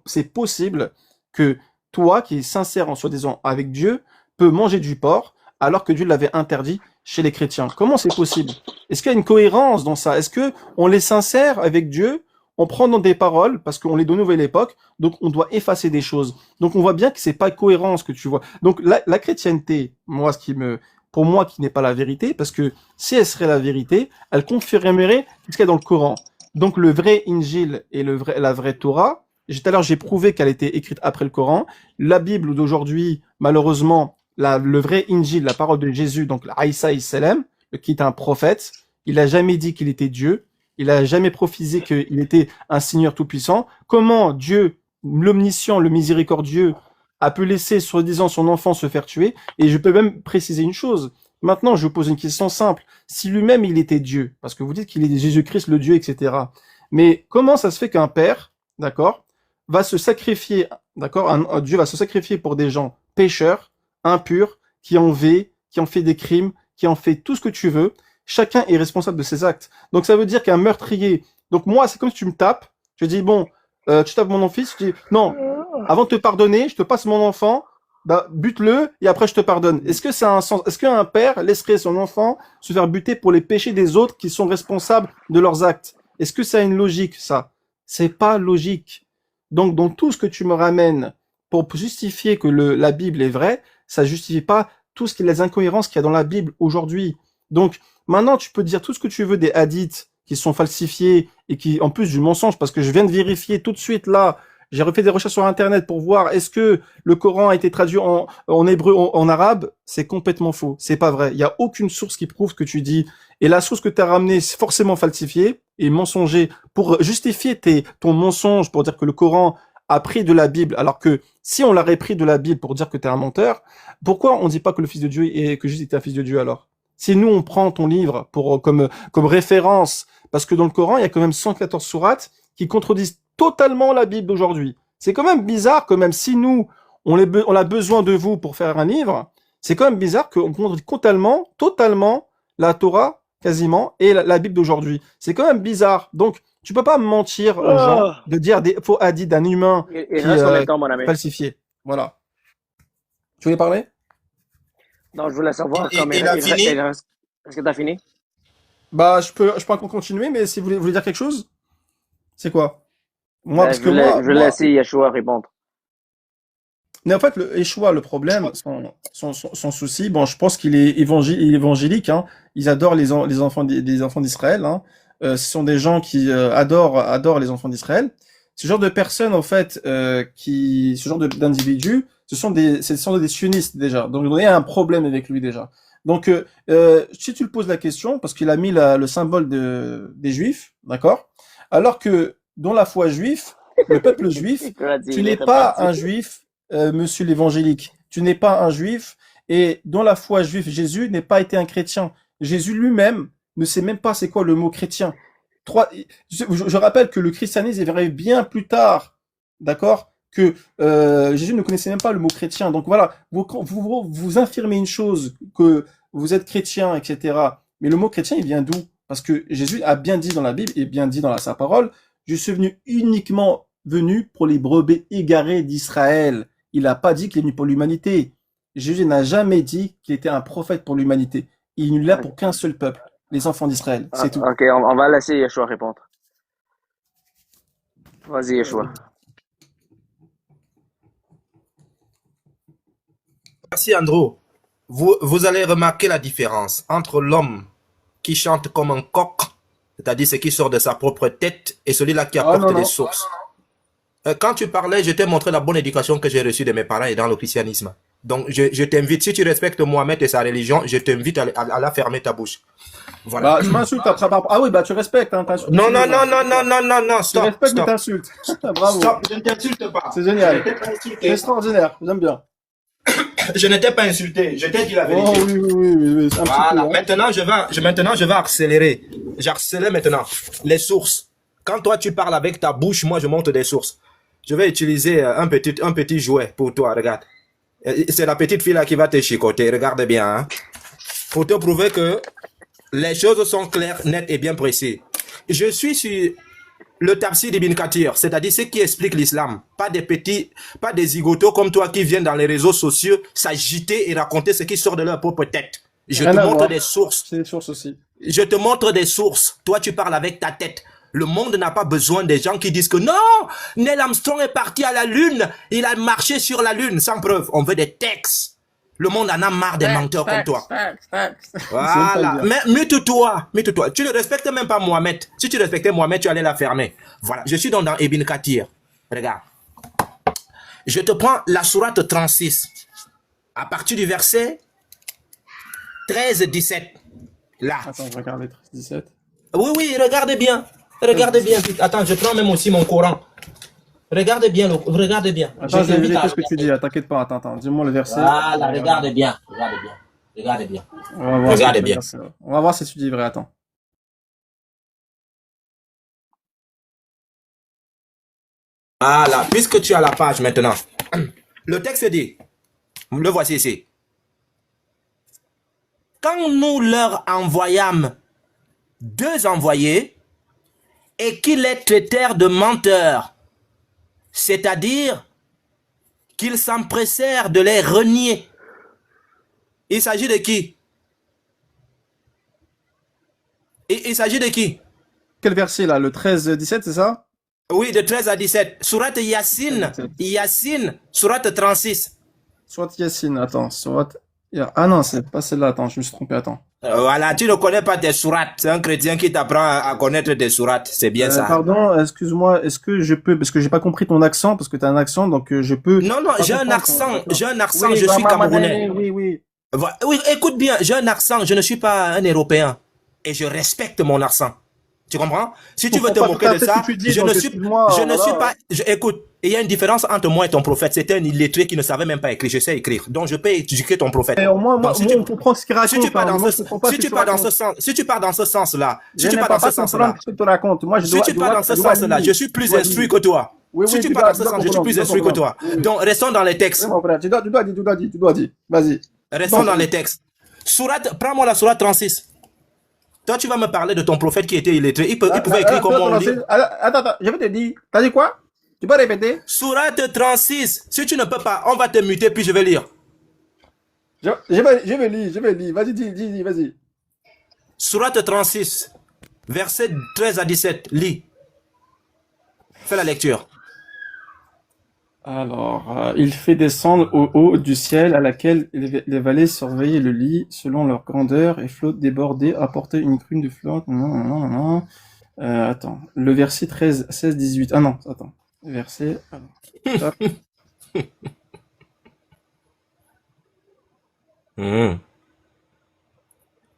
C'est possible que toi, qui es sincère en soi-disant avec Dieu, peux manger du porc alors que Dieu l'avait interdit chez les chrétiens? Comment c'est possible? Est-ce qu'il y a une cohérence dans ça? Est-ce que on est sincère avec Dieu? On prend dans des paroles parce qu'on est de nouvelle époque, donc on doit effacer des choses. Donc on voit bien que c'est pas cohérent ce que tu vois. Donc la chrétienté, moi, pour moi, qui n'est pas la vérité, parce que si elle serait la vérité, elle confirmerait ce qu'il y a dans le Coran. Donc le vrai Injil et la vraie Torah, tout à l'heure j'ai prouvé qu'elle était écrite après le Coran. La Bible d'aujourd'hui, malheureusement, le vrai Injil, la parole de Jésus, donc Aïssa Issalam, qui est un prophète, il a jamais dit qu'il était Dieu, il a jamais prophétisé qu'il était un Seigneur tout-puissant. Comment Dieu, l'omniscient, le miséricordieux, a pu laisser, soi-disant, son enfant se faire tuer? Et je peux même préciser une chose. Maintenant, je vous pose une question simple. Si lui-même, il était Dieu, parce que vous dites qu'il est Jésus-Christ, le Dieu, etc. Mais comment ça se fait qu'un père, d'accord, va se sacrifier, d'accord, un Dieu va se sacrifier pour des gens pécheurs, impurs, qui ont fait des crimes, qui ont fait tout ce que tu veux. Chacun est responsable de ses actes. Donc ça veut dire qu'un meurtrier, donc moi, c'est comme si tu me tapes, je dis, bon, tu tapes mon fils, je dis, non, avant de te pardonner, je te passe mon enfant, bah, bute-le, et après je te pardonne. Est-ce que ça a un sens? Est-ce qu'un père laisserait son enfant se faire buter pour les péchés des autres qui sont responsables de leurs actes? Est-ce que ça a une logique, ça? C'est pas logique. Donc, dans tout ce que tu me ramènes pour justifier que la Bible est vraie, ça justifie pas tout ce qui est les incohérences qu'il y a dans la Bible aujourd'hui. Donc, maintenant, tu peux dire tout ce que tu veux des hadiths qui sont falsifiés et qui, en plus du mensonge, parce que je viens de vérifier tout de suite là, j'ai refait des recherches sur Internet pour voir est-ce que le Coran a été traduit en hébreu, en arabe. C'est complètement faux. C'est pas vrai. Il y a aucune source qui prouve ce que tu dis. Et la source que tu as ramenée, c'est forcément falsifiée et mensonger pour justifier ton mensonge, pour dire que le Coran a pris de la Bible, alors que si on l'aurait pris de la Bible pour dire que tu es un menteur, pourquoi on dit pas que le Fils de Dieu que Jésus était un Fils de Dieu alors? Si nous on prend ton livre comme référence, parce que dans le Coran il y a quand même 114 sourates qui contredisent totalement la Bible d'aujourd'hui. C'est quand même bizarre, quand même, si nous on a besoin de vous pour faire un livre, c'est quand même bizarre qu'on contredise totalement la Torah quasiment et la Bible d'aujourd'hui. C'est quand même bizarre. Donc tu peux pas mentir aux gens de dire des faux hadiths d'un humain Il qui reste combien de temps, mon ami? falsifié. Voilà. Tu voulais parler? Non, je voulais savoir Il a fini? Est-ce que t'as fini? Bah, je peux encore continuer, mais si vous voulez dire quelque chose, c'est quoi? Moi, parce Je que voulais, je voulais moi, laisser Yeshua répondre. mais en fait, le Yeshua, le problème, son souci, bon, je pense qu'il est évangélique, hein. Ils adorent les enfants des enfants d'Israël, hein. Ce sont des gens qui adorent les enfants d'Israël. Ce genre de personnes, en fait, ce genre d'individus, ce sont des sionistes déjà. Donc, il y a un problème avec lui déjà. Donc, si tu le poses la question, parce qu'il a mis le symbole des Juifs, d'accord? Alors que dans la foi juive, le peuple juif, tu n'es pas un juif, monsieur l'évangélique. Tu n'es pas un juif, et dans la foi juive, Jésus n'est pas été un chrétien. Jésus lui-même ne sait même pas c'est quoi le mot chrétien. Je rappelle que le christianisme est arrivé bien plus tard, d'accord, que Jésus ne connaissait même pas le mot chrétien. Donc voilà, vous infirmez une chose, que vous êtes chrétien, etc. Mais le mot chrétien, il vient d'où? Parce que Jésus a bien dit dans la Bible, et bien dit dans sa parole, je suis uniquement venu pour les brebis égarées d'Israël. Il n'a pas dit qu'il est venu pour l'humanité. Jésus n'a jamais dit qu'il était un prophète pour l'humanité. Il n'est là pour qu'un seul peuple, les enfants d'Israël. C'est tout. Ok, on va laisser Yeshua répondre. Vas-y, Yeshua. Merci Andrew. Vous allez remarquer la différence entre l'homme qui chante comme un coq, c'est-à-dire ce qui sort de sa propre tête, et celui-là qui apporte des sources. Quand tu parlais, je t'ai montré la bonne éducation que j'ai reçue de mes parents et dans le christianisme. Donc, je t'invite, si tu respectes Mohamed et sa religion, je t'invite à la fermer ta bouche. Voilà. Bah, je m'insulte après. Ah oui, bah tu respectes, hein, t'insultes. Non, stop. Tu respectes, mais t'insultes. Bravo. Stop, je ne t'insulte pas. C'est génial. C'est extraordinaire, j'aime bien. Je n'étais pas insulté, je t'ai dit la vérité. Oh oui. Voilà, maintenant je vais accélérer. J'accélère maintenant. Les sources. Quand toi tu parles avec ta bouche, moi je monte des sources. Je vais utiliser un petit jouet pour toi, regarde. C'est la petite fille là qui va te chicoter, regarde bien. Hein. pour te prouver que les choses sont claires, nettes et bien précises. Je suis sur le tafsir d'Ibn Kathir, c'est-à-dire ceux qui expliquent l'islam, pas des zigotos comme toi qui viennent dans les réseaux sociaux s'agiter et raconter ce qui sort de leur propre tête. Je Rien te à montre voir. des sources. C'est des sources aussi. Je te montre des sources. Toi, tu parles avec ta tête. Le monde n'a pas besoin des gens qui disent que non, Neil Armstrong est parti à la Lune, il a marché sur la Lune, sans preuve. On veut des textes. Le monde en a marre des menteurs comme toi. Voilà. Mais mute-toi. Tu ne respectes même pas Mohamed. Si tu respectais Mohamed, tu allais la fermer. Voilà. Je suis donc dans Ibn Kathir. Regarde. Je te prends la sourate 36. À partir du verset 13-17. Là. Attends, je regarde les 17. Oui, regardez bien. Regardez bien. Attends, je prends même aussi mon Coran. Regardez bien. Regardez bien. Attends, je vais vérifier ce que tu dis. T'inquiète pas. Attends. Dis-moi le verset. Voilà, regardez bien. Regardez bien. On va voir Regardez si bien. On va voir si tu dis vrai. Attends. Voilà, puisque tu as la page maintenant. Le texte dit, le voici ici. Quand nous leur envoyâmes 2 envoyés et qu'ils les traitèrent de menteurs, c'est-à-dire qu'ils s'empressèrent de les renier. Il s'agit de qui? Il s'agit de qui? Quel verset là? Le 13-17, c'est ça? Oui, de 13 à 17. Sourate Yassine. Yassine, sourate 36. Soit Yassine, attends. Soit... Ah non, c'est pas celle-là. Attends, je me suis trompé. Attends. Voilà, tu ne connais pas tes sourates. C'est un chrétien qui t'apprend à connaître des sourates. C'est bien ça. Pardon, excuse-moi. Est-ce que je peux... Parce que j'ai pas compris ton accent, parce que tu as un accent, donc je peux... Non, j'ai un accent. J'ai un accent, oui, je suis camerounais. Oui. Oui, écoute bien, j'ai un accent. Je ne suis pas un Européen. Et je respecte mon accent. Tu comprends? Si tu veux te moquer de ça, je ne suis pas... Écoute, il y a une différence entre moi et ton prophète. C'était un illettré qui ne savait même pas écrire. Je sais écrire. Donc, je peux éduquer ton prophète. Mais au moins, on comprend ce qu'il raconte. Si tu pars dans ce sens-là, si tu pars dans ce sens-là, je suis plus instruit que toi. Si tu pars dans ce sens, je suis plus instruit que toi. Donc, restons dans les textes. Tu dois dire. Vas-y. Restons dans les textes. Prends-moi la sourate 36. Toi, tu vas me parler de ton prophète qui était illettré. Il pouvait écrire comme on dit. Attends, je vais te dire. T'as dit quoi? Tu peux répéter? Sourate 36. Si tu ne peux pas, on va te muter puis je vais lire. Je vais lire. Vas-y, dis, vas-y. Sourate 36, verset 13 à 17. Lis. Fais la lecture. Alors, il fait descendre au haut du ciel à laquelle les vallées surveillaient le lit selon leur grandeur et flotte débordée apportait une crune de flotte. Non. Attends, le verset 13, 16, 18. Ah non, attends. Verset. Alors,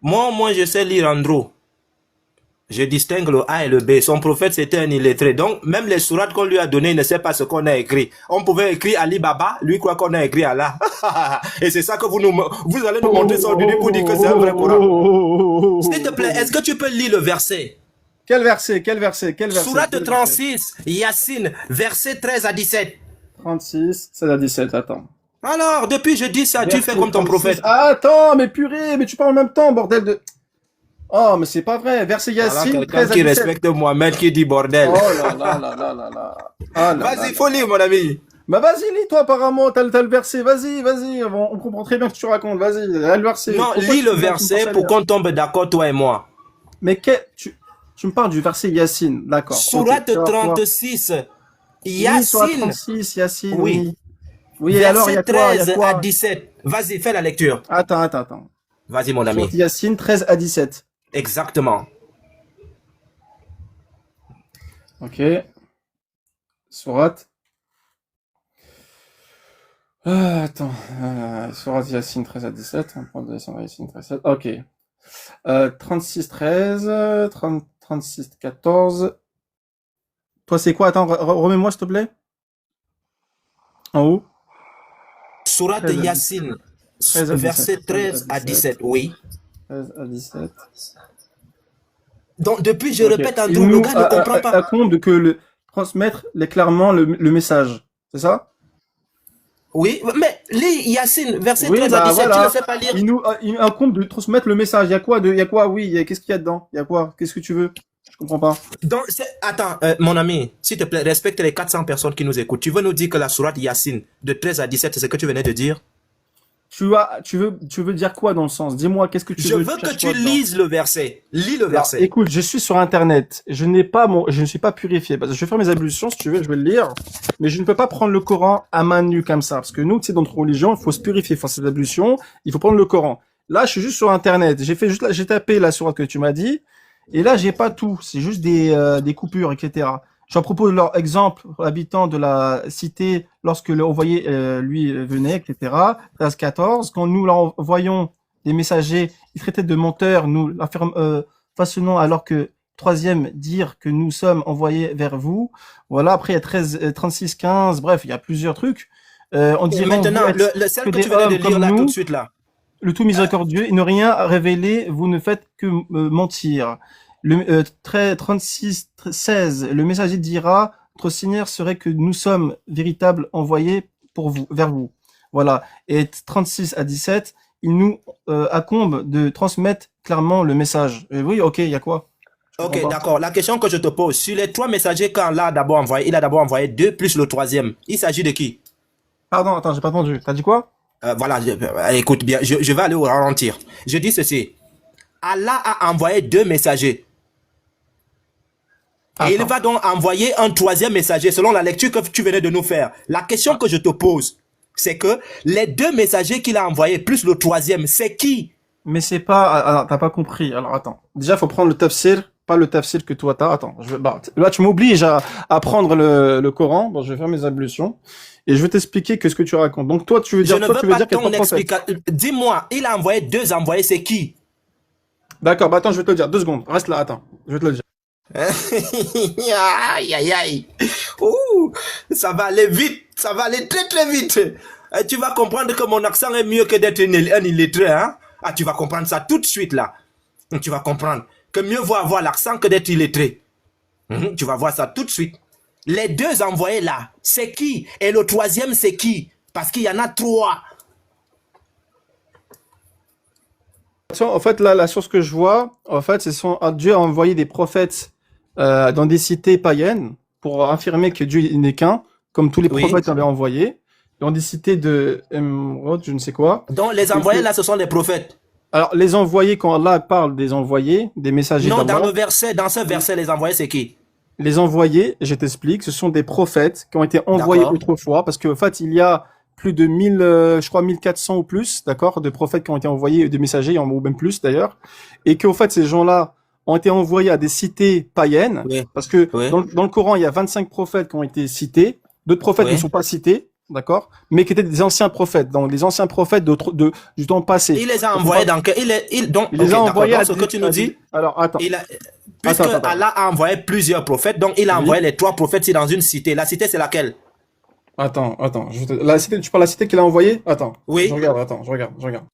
Moi, je sais lire Andro. Je distingue le A et le B. Son prophète, c'était un illettré. Donc, même les sourates qu'on lui a données, il ne sait pas ce qu'on a écrit. On pouvait écrire Ali Baba, lui croit qu'on a écrit Allah. Et c'est ça que vous allez nous montrer son début pour dire que c'est un vrai Coran. S'il te plaît, est-ce que tu peux lire le verset? Quel verset? Sourate 36, Yassine, verset 13 à 17. 36, 16 à 17, attends. Alors, depuis je dis ça, tu fais comme ton prophète. Attends, mais purée, mais tu parles en même temps, bordel de... Oh, mais c'est pas vrai. Verset Yassine, quelqu'un 13 à qui 17. respecte Mohamed qui dit bordel. Oh là. Vas-y, faut lire, mon ami. Bah vas-y, lis toi apparemment, t'as le verset, vas-y, on comprend très bien ce que tu racontes, vas-y, le verset. Non, lis le verset pour qu'on tombe d'accord, toi et moi. Mais tu me parles du verset Yassine, d'accord. Sourate 36, Yassine. Oui, sourate 36, Yassine, oui. Oui, verset alors il y a quoi, 13 à 17. Vas-y, fais la lecture. Attends. Vas-y, mon ami. Sourate Yassine, 13 à 17. Exactement. Ok. Sourate. Attends. Sourate Yassine, 13 à 17. On prend de Yassine, 13 à 17. Ok. 36, 13. 36, 14. Toi, c'est quoi? Attends, remets-moi, s'il te plaît. En haut. Sourate Yassine, verset 13 à 17, oui. 13 à 17. Donc, depuis, je répète en tout, le gars ne comprend pas. À compte transmettre clairement le message. C'est ça? Oui, mais Lis Yacine, verset Oui, 13 à bah 17, tu ne voilà. sais pas lire. Il incombe de transmettre le message. Il y a quoi, oui, qu'est-ce qu'il y a dedans? Il y a quoi? Qu'est-ce que tu veux? Je comprends pas. Donc, attends, mon ami, s'il te plaît, respecte les 400 personnes qui nous écoutent. Tu veux nous dire que la sourate Yacine, de 13 à 17, c'est ce que tu venais de dire? Tu veux dire quoi dans le sens? Dis-moi, qu'est-ce que tu Je veux? veux que cherches tu quoi dedans? lises le verset. Lis le Alors, verset. écoute, je suis sur Internet. Je ne suis pas purifié. Parce que je vais faire mes ablutions, si tu veux, je vais le lire. Mais je ne peux pas prendre le Coran à main nue comme ça. Parce que nous, tu sais, dans notre religion, il faut se purifier, il faut faire ses ablutions. Il faut prendre le Coran. Là, je suis juste sur Internet. J'ai tapé la sourate que tu m'as dit. Et là, j'ai pas tout. C'est juste des coupures, etc. J'en propose leur exemple, habitant de la cité, lorsque le envoyé, lui, venait, etc. 13-14. Quand nous l'envoyons des messagers, ils traitaient de menteurs, nous façonnons alors que troisième dire que nous sommes envoyés vers vous. Voilà, après il y a 13, 36, 15, bref, il y a plusieurs trucs. On Et dirait maintenant, celle que tu venais de lire là tout de suite là. le tout miséricordieux, il ne rien révéler, vous ne faites que mentir. Le 36, 16, le messager dira, notre Seigneur serait que nous sommes véritables envoyés pour vous, vers vous. Voilà. Et 36 à 17, il nous accombe de transmettre clairement le message. Et oui, ok, il y a quoi? Ok, d'accord. La question que je te pose, sur les 3 messagers quand là d'abord envoyé, il a d'abord envoyé 2 plus le troisième. Il s'agit de qui? Pardon, attends, j'ai pas entendu. T'as dit quoi? Voilà, écoute bien, je vais aller au ralentir. Je dis ceci. Allah a envoyé 2 messagers. Et il va donc envoyer un 3e messager selon la lecture que tu venais de nous faire. La question que je te pose, c'est que les 2 messagers qu'il a envoyés plus le 3e, c'est qui? Mais c'est pas... Alors, t'as pas compris. Alors, attends. Déjà, faut prendre le tafsir, pas le tafsir que toi t'as. Attends, là, tu m'obliges à prendre le Coran. Bon, je vais faire mes ablutions. Et je vais t'expliquer que ce que tu racontes. Donc, toi, tu veux dire... Je ne veux pas ton explication. Dis-moi, il a envoyé 2 envoyés, c'est qui? D'accord, bah attends, je vais te le dire. 2 secondes. Reste là, attends. Je vais te le dire. Aïe, aïe, aïe. Ouh, ça va aller vite. Ça va aller très, très vite. Et tu vas comprendre que mon accent est mieux que d'être un illettré, hein? Ah, tu vas comprendre ça tout de suite, là. Tu vas comprendre que mieux vaut avoir l'accent que d'être illettré. Tu vas voir ça tout de suite. Les 2 envoyés là, c'est qui? Et le 3e, c'est qui? Parce qu'il y en a 3. En fait, là, la source que je vois, en fait, Dieu a envoyé des prophètes dans des cités païennes pour affirmer que Dieu n'est qu'un, comme tous les prophètes avaient envoyé, dans des cités de je ne sais quoi. Donc les envoyés là, ce sont des prophètes. Alors les envoyés, quand Allah parle des envoyés, des messagers non, d'Allah, dans ce verset, les envoyés, c'est qui? Les envoyés, je t'explique, ce sont des prophètes qui ont été envoyés autrefois, parce qu'en fait, il y a plus de 1000, je crois 1400 ou plus, d'accord, de prophètes qui ont été envoyés, de messagers, ou même plus d'ailleurs, et qu'en fait, ces gens-là ont été envoyés à des cités païennes, parce que dans le Coran, il y a 25 prophètes qui ont été cités, d'autres prophètes ne sont pas cités, d'accord, mais qui étaient des anciens prophètes, donc des anciens prophètes du temps passé. Il les a envoyés dans il les a envoyés à ce que tu nous dis. Alors attends. Puisque Allah a envoyé plusieurs prophètes, donc il a envoyé les 3 prophètes dans une cité. La cité, c'est laquelle? Attends. La cité, tu parles de la cité qu'il a envoyée? Attends. Oui. Je regarde.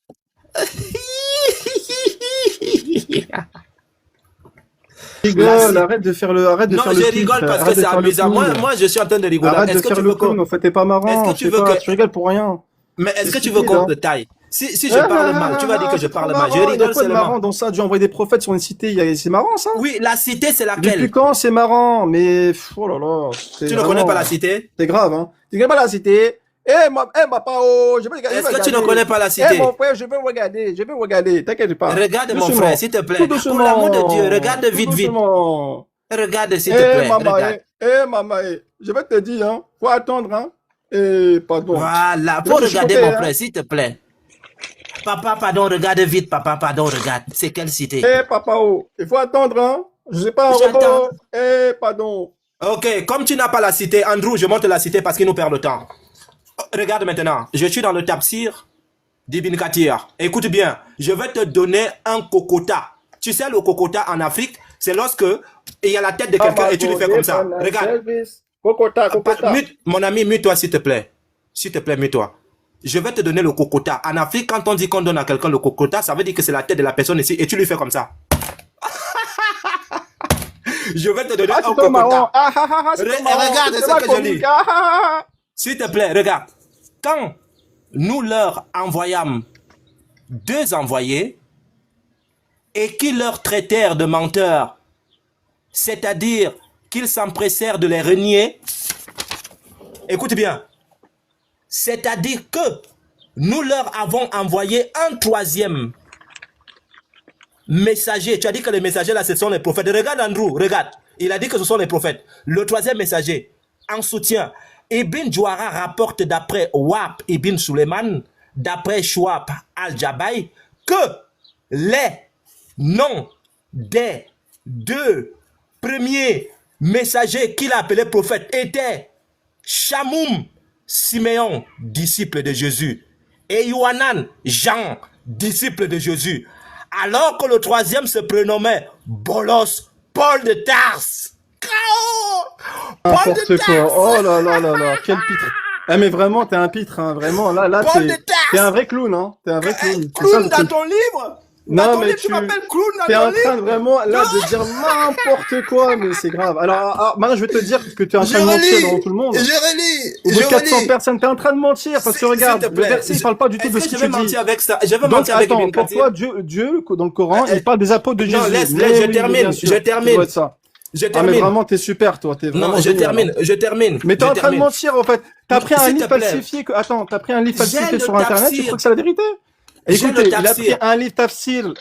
Rigole, arrête de faire le non, je rigole parce que c'est amusant. Moi, je suis en train de rigoler. Arrête de faire le clown, en fait, t'es pas marrant. Est-ce que tu veux que... Tu rigoles pour rien. Mais est-ce que tu veux qu'on détaille? Si je parle mal, tu vas dire que je parle mal. Je rigole seulement. C'est marrant dans ça, Dieu envoie des prophètes sur une cité, c'est marrant ça? Oui, la cité c'est laquelle? Depuis quand c'est marrant? Mais, oh là là. Tu ne connais pas la cité? C'est grave, hein. Tu ne connais pas la cité? Je vais regarder. Est-ce que tu ne connais pas la cité? Mon frère, je vais regarder. T'inquiète pas. Regarde mon frère, s'il te plaît. Pour l'amour de Dieu, regarde vite. Regarde s'il te plaît. Maman, je vais te dire, hein. Faut attendre, hein. Pardon. Voilà, faut regarder mon frère, s'il te plaît. Papa, pardon, regarde vite, papa, pardon, regarde. C'est quelle cité? Papa, il faut attendre, hein. Je sais pas, J'attends. Pardon. Ok, comme tu n'as pas la cité, Andrew, je monte la cité parce qu'il nous perd le temps. Regarde maintenant, je suis dans le tafsir d'Ibn Kathir. Écoute bien, je vais te donner un kokota. Tu sais, le kokota en Afrique, c'est lorsque il y a la tête de quelqu'un et tu le fais comme ça. Regarde. Kokota. Mon ami, mute-toi s'il te plaît. S'il te plaît, mute-toi. Je vais te donner le kokota. En Afrique, quand on dit qu'on donne à quelqu'un le kokota, ça veut dire que c'est la tête de la personne ici et tu lui fais comme ça. Je vais te donner un kokota. Regarde ce que je dis. S'il te plaît, regarde. Quand nous leur envoyâmes 2 envoyés et qui leur traitèrent de menteurs, c'est-à-dire qu'ils s'empressèrent de les renier. Écoute bien. C'est-à-dire que nous leur avons envoyé un 3e messager. Tu as dit que les messagers là, ce sont les prophètes. Regarde Andrew, regarde. Il a dit que ce sont les prophètes. Le 3e messager, en soutien. Ibn Jouara rapporte d'après Wahb Ibn Suleiman, d'après Chouab al-Jabaï, que les noms des 2 premiers messagers qu'il appelait prophètes étaient Shamoum, Siméon, disciple de Jésus, et Yohanan, Jean, disciple de Jésus, alors que le 3e se prénommait Bolos, Paul de Tarse. Paul de N'importe quoi. Tarse. Oh là là là là, quel pitre. Ah mais vraiment, t'es un pitre, hein. Vraiment, là, Paul de t'es Tarse. un vrai clown, hein. T'es un vrai clown. C'est ça, Clown le dans truc. ton livre. Non, Dans ton mais livre, tu tu m'appelles clown t'es dans en ton train de livre. vraiment, là, de dire n'importe quoi, mais c'est grave. Alors, maintenant, je vais te dire que tu es en Je train de mentir relis. devant tout le monde. Je relis. Au bout de Je 400 relis. personnes, t'es en train de mentir, parce que regarde, S'il te le plaît. verset, il parle pas du tout de Est-ce ce que que je vais tu dis. mentir avec ça? Je vais Donc, mentir avec attends, Ibn pour Kathir. toi, Dieu, dans le Coran, il parle des apôtres de Non, Jésus. laisse, Mais je oui, termine, bien sûr, je ça termine. doit être ça. Je Ah, mais termine. vraiment, t'es super, toi, t'es vraiment Non, je génial, hein. termine. Je termine. Mais t'es Je en train de termine. mentir, en fait. T'as pris un S'il te livre plaît. falsifié attends, t'as pris un livre J'ai falsifié le sur Internet, tu tafsir. crois que c'est la vérité? J'ai Écoutez, le il a tafsir. pris un livre tafsir,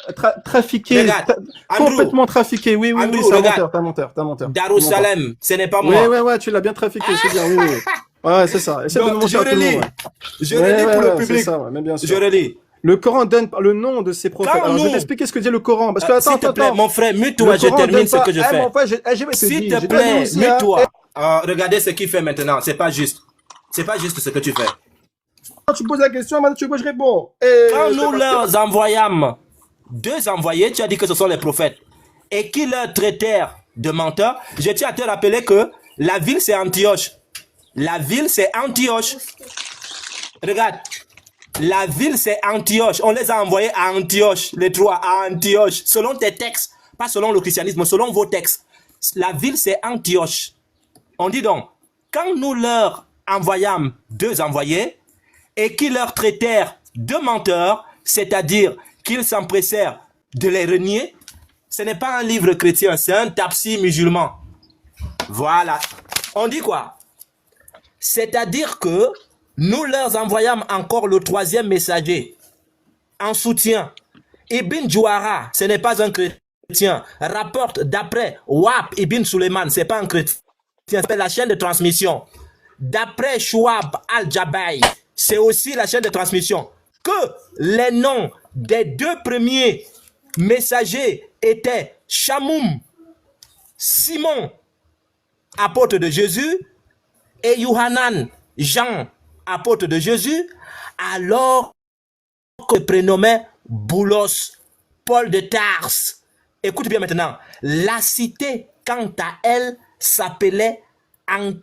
trafiqué, Regarde, Andrew. complètement trafiqué. Oui, Andrew, c'est un regarde. menteur, t'es un menteur, t'es un menteur. Darussalam, ce n'est pas Oui, moi. ouais, tu l'as bien trafiqué, c'est bien, oui. Ouais, c'est ça. Essaie de Donc, mentir je à tout le monde, relis. ouais. Je Ouais, relis pour le c'est public. ça, ouais, mais bien Je sûr. relis. Le Coran donne le nom de ses prophètes. Quand Alors, je vais nous- t'expliquer ce que dit le Coran. Parce que, attends, S'il te plaît, attends. mon frère, Le mute-toi, je Coran termine donne ce pas- que je Eh, fais. mon frère, je vais te S'il dire, te j'ai pas dit plaît, aussi, hein. mute-toi. Regardez ce qu'il fait maintenant. C'est pas juste. C'est pas juste ce que tu fais. Quand tu poses la question, maintenant tu veux que je réponds. Eh, Quand c'est nous pas- leur envoyâmes 2 envoyés, tu as dit que ce sont les prophètes, et qui leur traitèrent de menteurs, je tiens à te rappeler que la ville c'est Antioche. La ville c'est Antioche. Regarde. La ville c'est Antioche. On les a envoyés à Antioche, les 3 à Antioche, selon tes textes, pas selon le christianisme, selon vos textes. La ville c'est Antioche. On dit donc, quand nous leur envoyâmes 2 envoyés, et qui leur traitèrent de menteurs, c'est-à-dire qu'ils s'empressèrent de les renier, ce n'est pas un livre chrétien, c'est un tafsir musulman. Voilà. On dit quoi? C'est-à-dire que nous leur envoyâmes encore le 3e messager en soutien. Ibn Jouara, ce n'est pas un chrétien, rapporte d'après Wahb Ibn Suleiman, ce n'est pas un chrétien, c'est la chaîne de transmission. D'après Chouab al-Jabaï, c'est aussi la chaîne de transmission, que les noms des 2 premiers messagers étaient Shamoum, Simon, apôtre de Jésus, et Yohanan, Jean, apôtre de Jésus, alors que prénommait Boulos, Paul de Tarse. Écoute bien maintenant, la cité, quant à elle, s'appelait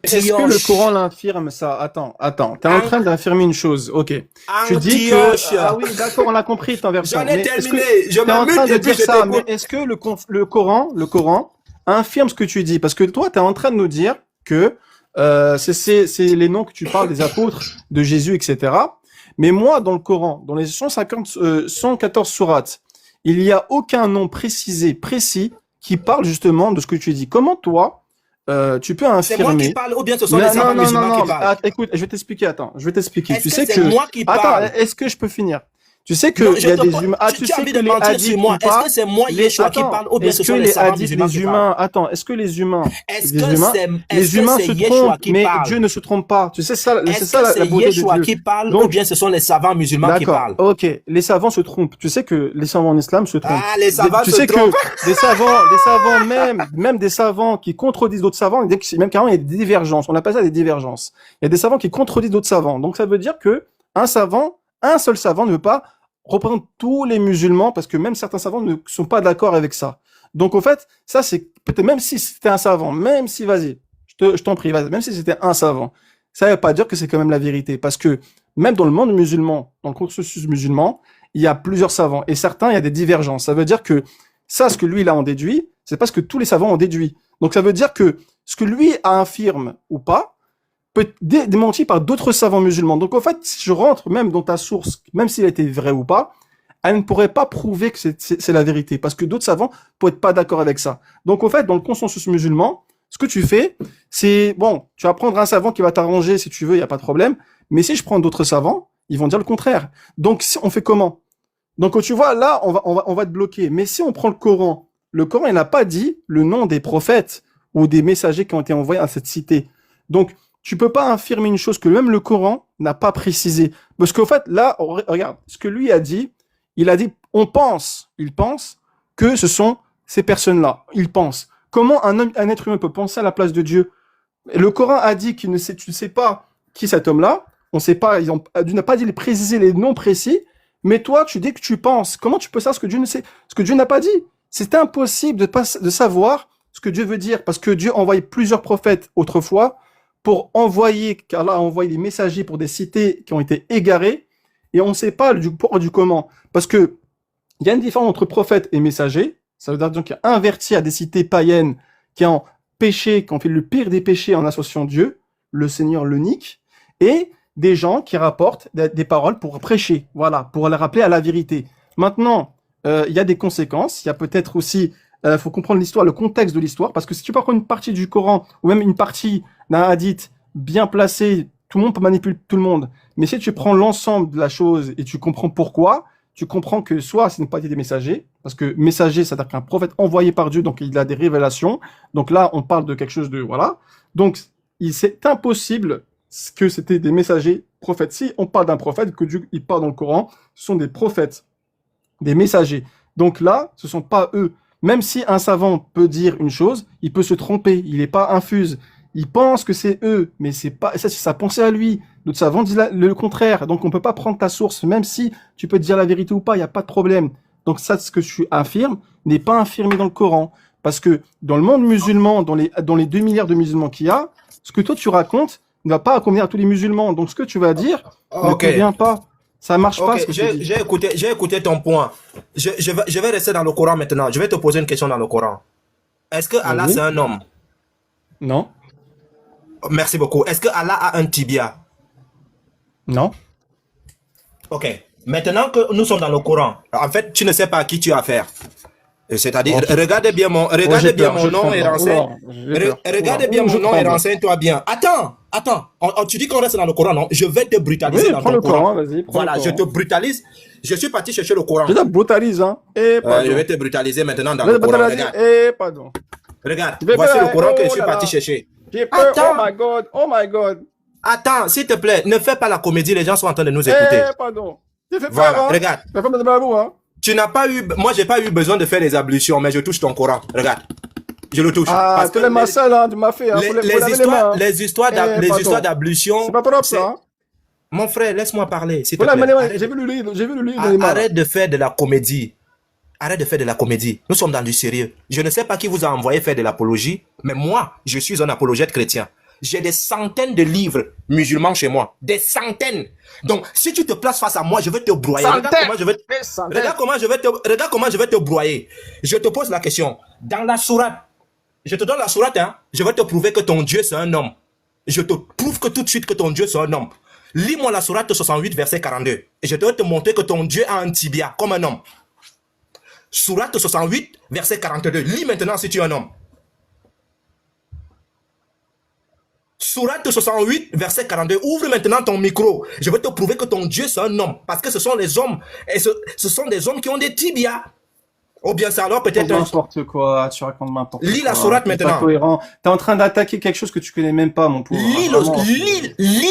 Est-ce que le Antioche. Coran l'infirme ça? Attends. T'es en train d'affirmer une chose. Ok. Tu dis que Antioche. ah oui, d'accord, on a compris ton version. J'en ai Mais est-ce terminé. que Je t'es en me train mute de et puis dire je ça? Mais t'écoute. est-ce que le Coran infirme ce que tu dis? Parce que toi, t'es en train de nous dire que c'est les noms que tu parles des apôtres de Jésus, etc. Mais moi, dans le Coran, dans les 114 sourates, il n'y a aucun nom précis qui parle justement de ce que tu dis. Comment toi, tu peux C'est moi qui infirmer? parle ou bien ce sont les savants musulmans qui parlent? Écoute, je vais t'expliquer. Attends, je vais t'expliquer. Est-ce Tu que sais c'est que moi qui attends, parle? est-ce que je peux finir? Tu sais que Non, il y a je des te- humains. tu Tu as sais envie que de les mentir hadiths sur moi. ou pas, Est-ce que c'est moi, Yeshua, qui attends, parle ou bien est-ce ce que sont les les savants hadiths musulmans des qui parlent? humains, attends, est-ce que les humains, Est-ce les que humains, c'est les humains se Yeshua trompent, qui mais parle? Dieu ne se trompe pas. Tu sais ça, c'est Est-ce ça que la c'est beauté de Yeshua Dieu. qui parle Donc, ou bien ce sont les savants musulmans qui d'accord, parlent? ok. Les savants se trompent. Tu sais que les savants en islam se trompent. Ah, les savants Tu se sais trompent. que des savants même des savants qui contredisent d'autres savants, même carrément il y a des divergences. On appelle ça des divergences. Il y a des savants qui contredisent d'autres savants. Donc ça veut dire que un seul savant ne veut pas représente tous les musulmans parce que même certains savants ne sont pas d'accord avec ça. Donc, au fait, ça, c'est peut-être même si c'était un savant, même si, vas-y, je t'en prie, vas-y, même si c'était un savant, ça ne veut pas dire que c'est quand même la vérité parce que même dans le monde musulman, dans le consensus musulman, il y a plusieurs savants et certains, il y a des divergences. Ça veut dire que ça, ce que lui, il a en déduit, c'est pas ce que tous les savants ont déduit. Donc, ça veut dire que ce que lui a infirme ou pas, peut être démenti par d'autres savants musulmans. Donc, en fait, si je rentre même dans ta source, même s'il était vrai ou pas, elle ne pourrait pas prouver que c'est la vérité, parce que d'autres savants pourraient être pas d'accord avec ça. Donc, en fait, dans le consensus musulman, ce que tu fais, c'est, bon, tu vas prendre un savant qui va t'arranger si tu veux, il n'y a pas de problème, mais si je prends d'autres savants, ils vont dire le contraire. Donc, on fait comment? Donc, tu vois, là, on va te bloquer. Mais si on prend le Coran, il n'a pas dit le nom des prophètes ou des messagers qui ont été envoyés à cette cité. Donc, tu peux pas affirmer une chose que même le Coran n'a pas précisé. Parce qu'en fait, là, regarde, ce que lui a dit, il a dit, il pense que ce sont ces personnes-là. Il pense. Comment un être humain peut penser à la place de Dieu? Le Coran a dit tu ne sais pas qui cet homme-là. On sait pas, Dieu n'a pas dit préciser les noms précis. Mais toi, tu dis que tu penses. Comment tu peux savoir ce que Dieu ne sait, ce que Dieu n'a pas dit? C'est impossible de savoir ce que Dieu veut dire, parce que Dieu a envoyé plusieurs prophètes autrefois pour envoyer, car là, a envoyé des messagers pour des cités qui ont été égarées, et on ne sait pas du pourquoi du comment. Parce que il y a une différence entre prophète et messager. Ça veut dire donc qu'il y a inverti à des cités païennes qui ont péché, qui ont fait le pire des péchés en associant Dieu, le Seigneur l'unique, et des gens qui rapportent des paroles pour prêcher, voilà, pour les rappeler à la vérité. Maintenant, il y a des conséquences. Il y a peut-être aussi, faut comprendre l'histoire, le contexte de l'histoire, parce que si tu prends une partie du Coran ou même une partie d'un hadith bien placé, tout le monde peut manipuler tout le monde. Mais si tu prends l'ensemble de la chose et tu comprends pourquoi, tu comprends que soit ce n'est pas des messagers, parce que messager, c'est-à-dire qu'un prophète envoyé par Dieu, donc il a des révélations. Donc là, on parle de quelque chose de, voilà. Donc, c'est impossible que c'était des messagers prophètes. Si on parle d'un prophète, que Dieu, il parle dans le Coran, ce sont des prophètes, des messagers. Donc là, ce sont pas eux. Même si un savant peut dire une chose, il peut se tromper, il n'est pas infuse. Il pense que c'est eux, mais c'est pas, ça, c'est sa pensée à lui. D'autres savants disent le contraire. Donc on peut pas prendre ta source, même si tu peux dire la vérité ou pas, il n'y a pas de problème. Donc ça, ce que tu affirmes n'est pas affirmé dans le Coran. Parce que dans le monde musulman, dans les 2 milliards de musulmans qu'il y a, ce que toi tu racontes ne va pas convenir à tous les musulmans. Donc ce que tu vas dire ne convient pas. Ça marche pas. J'ai écouté ton point. Je vais rester dans le Coran maintenant. Je vais te poser une question dans le Coran. Est-ce que Allah c'est un homme? Non. Merci beaucoup. Est-ce que Allah a un tibia? Non. Ok. Maintenant que nous sommes dans le Coran, en fait, tu ne sais pas à qui tu as affaire. C'est-à-dire, regardez bien mon nom et renseigne-toi bien. Attends. Tu dis qu'on reste dans le Coran, non? Je vais te brutaliser dans ton Coran. Voilà, je te brutalise. Je suis parti chercher le Coran. Je te brutalise, hein. Je vais te brutaliser maintenant dans le Coran. Regarde, voici le Coran que je suis parti chercher. Attends. Oh my God. Attends, s'il te plaît, ne fais pas la comédie, les gens sont en train de nous écouter. Pardon. Voilà, regarde. Hein. Tu n'as pas eu, moi j'ai pas eu besoin de faire les ablutions, mais je touche ton Coran. Regarde, je le touche. Ah, parce que les massales, hein, tu m'as fait. Hein, les histoires d'ablution. C'est pas trop ça. Hein. Mon frère, laisse-moi parler. J'ai vu le livre. Arrête de faire de la comédie. Nous sommes dans du sérieux. Je ne sais pas qui vous a envoyé faire de l'apologie, mais moi, je suis un apologète chrétien. J'ai des centaines de livres musulmans chez moi. Des centaines. Donc, si tu te places face à moi, je vais te broyer. Regarde comment je vais te broyer. Je te pose la question. Dans la sourate, je te donne la sourate, hein. Je vais te prouver que ton Dieu, c'est un homme. Je te prouve que tout de suite que ton Dieu, c'est un homme. Lis-moi la sourate 68, verset 42. Et je vais te montrer que ton Dieu a un tibia, comme un homme. Sourate 68, verset 42. Lis maintenant si tu es un homme. Sourate 68, verset 42. Ouvre maintenant ton micro. Je vais te prouver que ton Dieu, c'est un homme. Parce que ce sont les hommes. Et ce sont des hommes qui ont des tibias. Ou bien ça alors peut-être... N'importe quoi, tu racontes n'importe quoi. Lis la sourate maintenant. C'est pas cohérent. T'es en train d'attaquer quelque chose que tu connais même pas, mon pauvre. Lis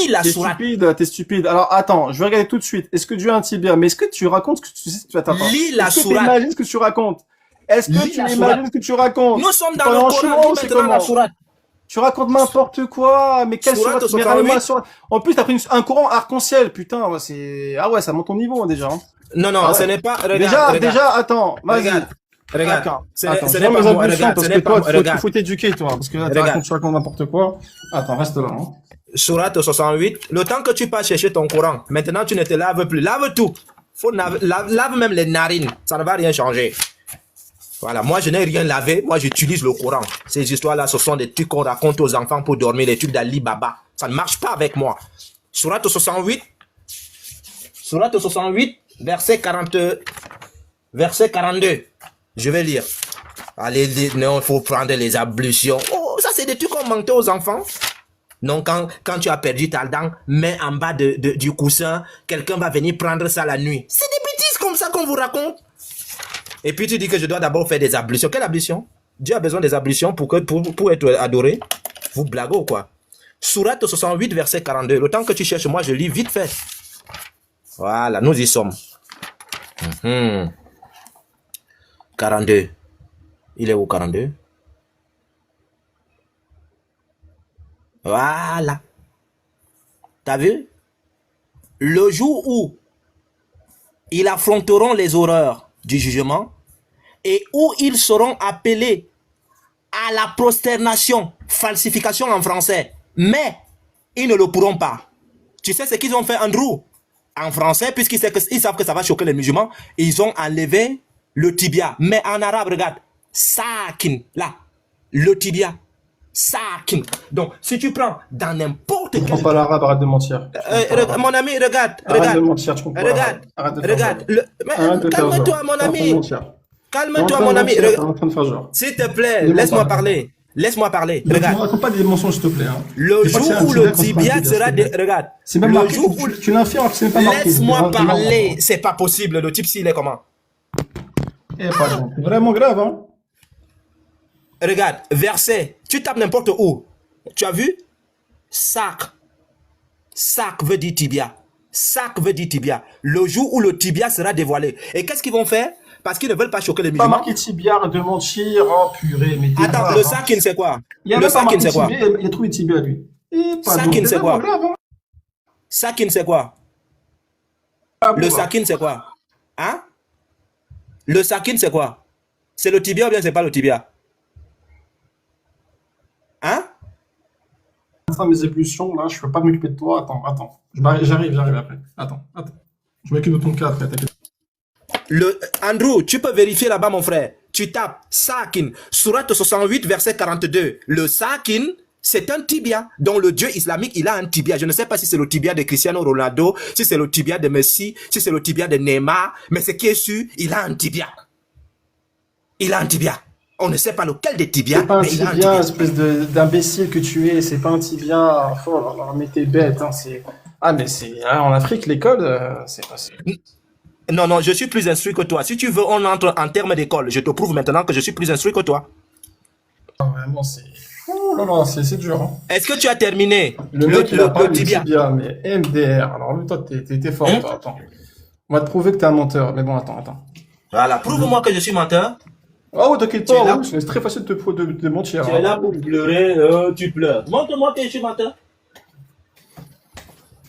la sourate. T'es stupide. Alors attends, je vais regarder tout de suite. Est-ce que Dieu a un tibia? Mais est-ce que tu racontes ce que tu sais si tu vas t'attendre? Lis la sourate. Est-ce que tu imagines ce que tu racontes? Est-ce que tu imagines ce que tu racontes? Nous sommes dans le Coran, maintenant la sourate. Tu racontes n'importe quoi, mais quelle sourate? En plus, t'as pris un courant arc-en-ciel, putain, c'est... Ah ouais, ça monte ton niveau, déjà. Hein. Non, ce n'est pas... Regarde, déjà, attends, vas-y. Regarde, ce n'est pas moi, regarde, ce n'est pas moi, regarde. Faut t'éduquer, toi, parce que là, tu racontes n'importe quoi. Attends, reste là. Hein. Sourate 68, le temps que tu passes chercher ton courant, maintenant tu ne te laves plus, lave tout. Lave même les narines, ça ne va rien changer. Voilà, moi je n'ai rien lavé, moi j'utilise le Coran. Ces histoires-là, ce sont des trucs qu'on raconte aux enfants pour dormir, les trucs d'Ali Baba. Ça ne marche pas avec moi. Sourate 68, verset 42. Je vais lire. Allez, non, il faut prendre les ablutions. Oh, ça c'est des trucs qu'on mentait aux enfants. Non, quand tu as perdu ta dent, mets en bas du coussin, quelqu'un va venir prendre ça la nuit. C'est des bêtises comme ça qu'on vous raconte. Et puis tu dis que je dois d'abord faire des ablutions. Quelle ablution? Dieu a besoin des ablutions pour être adoré. Vous blaguez ou quoi? Sourate 68, verset 42. Le temps que tu cherches, moi je lis vite fait. Voilà, nous y sommes. 42. Il est où 42? Voilà. T'as vu? Le jour où ils affronteront les horreurs du jugement et où ils seront appelés à la prosternation, falsification en français, mais ils ne le pourront pas. Tu sais ce qu'ils ont fait, Andrew? En français, puisqu'ils savent que ça va choquer les musulmans, ils ont enlevé le tibia. Mais en arabe, regarde, sakin, là, le tibia, sakin. Donc, si tu prends dans n'importe quel... Tu comprends pas l'arabe, arrête de mentir. Mon ami, regarde. Arrête de mentir, tu comprends pas. Regarde. Calme-toi, mon ami. Calme-toi, mon ami. S'il te plaît, laisse-moi parler. Regarde. Ne raconte pas des mensonges, s'il te plaît. Le jour où le tibia sera... Regarde. C'est même marqué. Tu l'infirmes que c'est même pas marqué. Laisse-moi parler. C'est pas possible. Le type, s'il est comment? C'est vraiment grave, hein. Regarde, verset. Tu tapes n'importe où. Tu as vu? Sac. Sac veut dire tibia. Sac veut dire tibia. Le jour où le tibia sera dévoilé. Et qu'est-ce qu'ils vont faire? Parce qu'ils ne veulent pas choquer les musulmans. Pas marqué tibia, de mentir, oh purée, mais t'es attends, grave, le sakin c'est quoi? Le sakin c'est quoi? Il a trouvé tibia lui. Sakin c'est quoi? Hein? Sakin c'est quoi? Le sakin c'est quoi? Hein? Le sakin c'est quoi? C'est le tibia ou bien c'est pas le tibia? Hein? Enfin, mes ébullitions, là, je peux pas m'occuper de toi. Attends. J'arrive après. Attends. Je m'occupe de ton cas après, t'inquiète. Andrew, tu peux vérifier là-bas, mon frère. Tu tapes Sakin, Sourate 68, verset 42. Le Sakin, c'est un tibia. Donc le Dieu islamique, il a un tibia. Je ne sais pas si c'est le tibia de Cristiano Ronaldo, si c'est le tibia de Messi, si c'est le tibia de Neymar, mais ce qui est sûr, il a un tibia. On ne sait pas lequel des tibias. C'est pas un tibia, espèce d'imbécile que tu es. C'est pas un tibia. Oh là là, mais t'es bête. Hein, mais c'est en Afrique, l'école, c'est pas. Non, je suis plus instruit que toi. Si tu veux, on entre en termes d'école. Je te prouve maintenant que je suis plus instruit que toi. Vraiment, c'est... Oh là là, c'est dur. Hein. Est-ce que tu as terminé le mec, il a parlé de tibia, mais MDR. Alors lui, toi, t'es fort. Toi, attends. On va te prouver que t'es un menteur. Mais bon, attends. Voilà, prouve-moi que je suis menteur. Oh, t'inquiète pas, c'est très facile de mentir. Tu es là pour pleurer, tu pleures. Montre-moi que je suis menteur.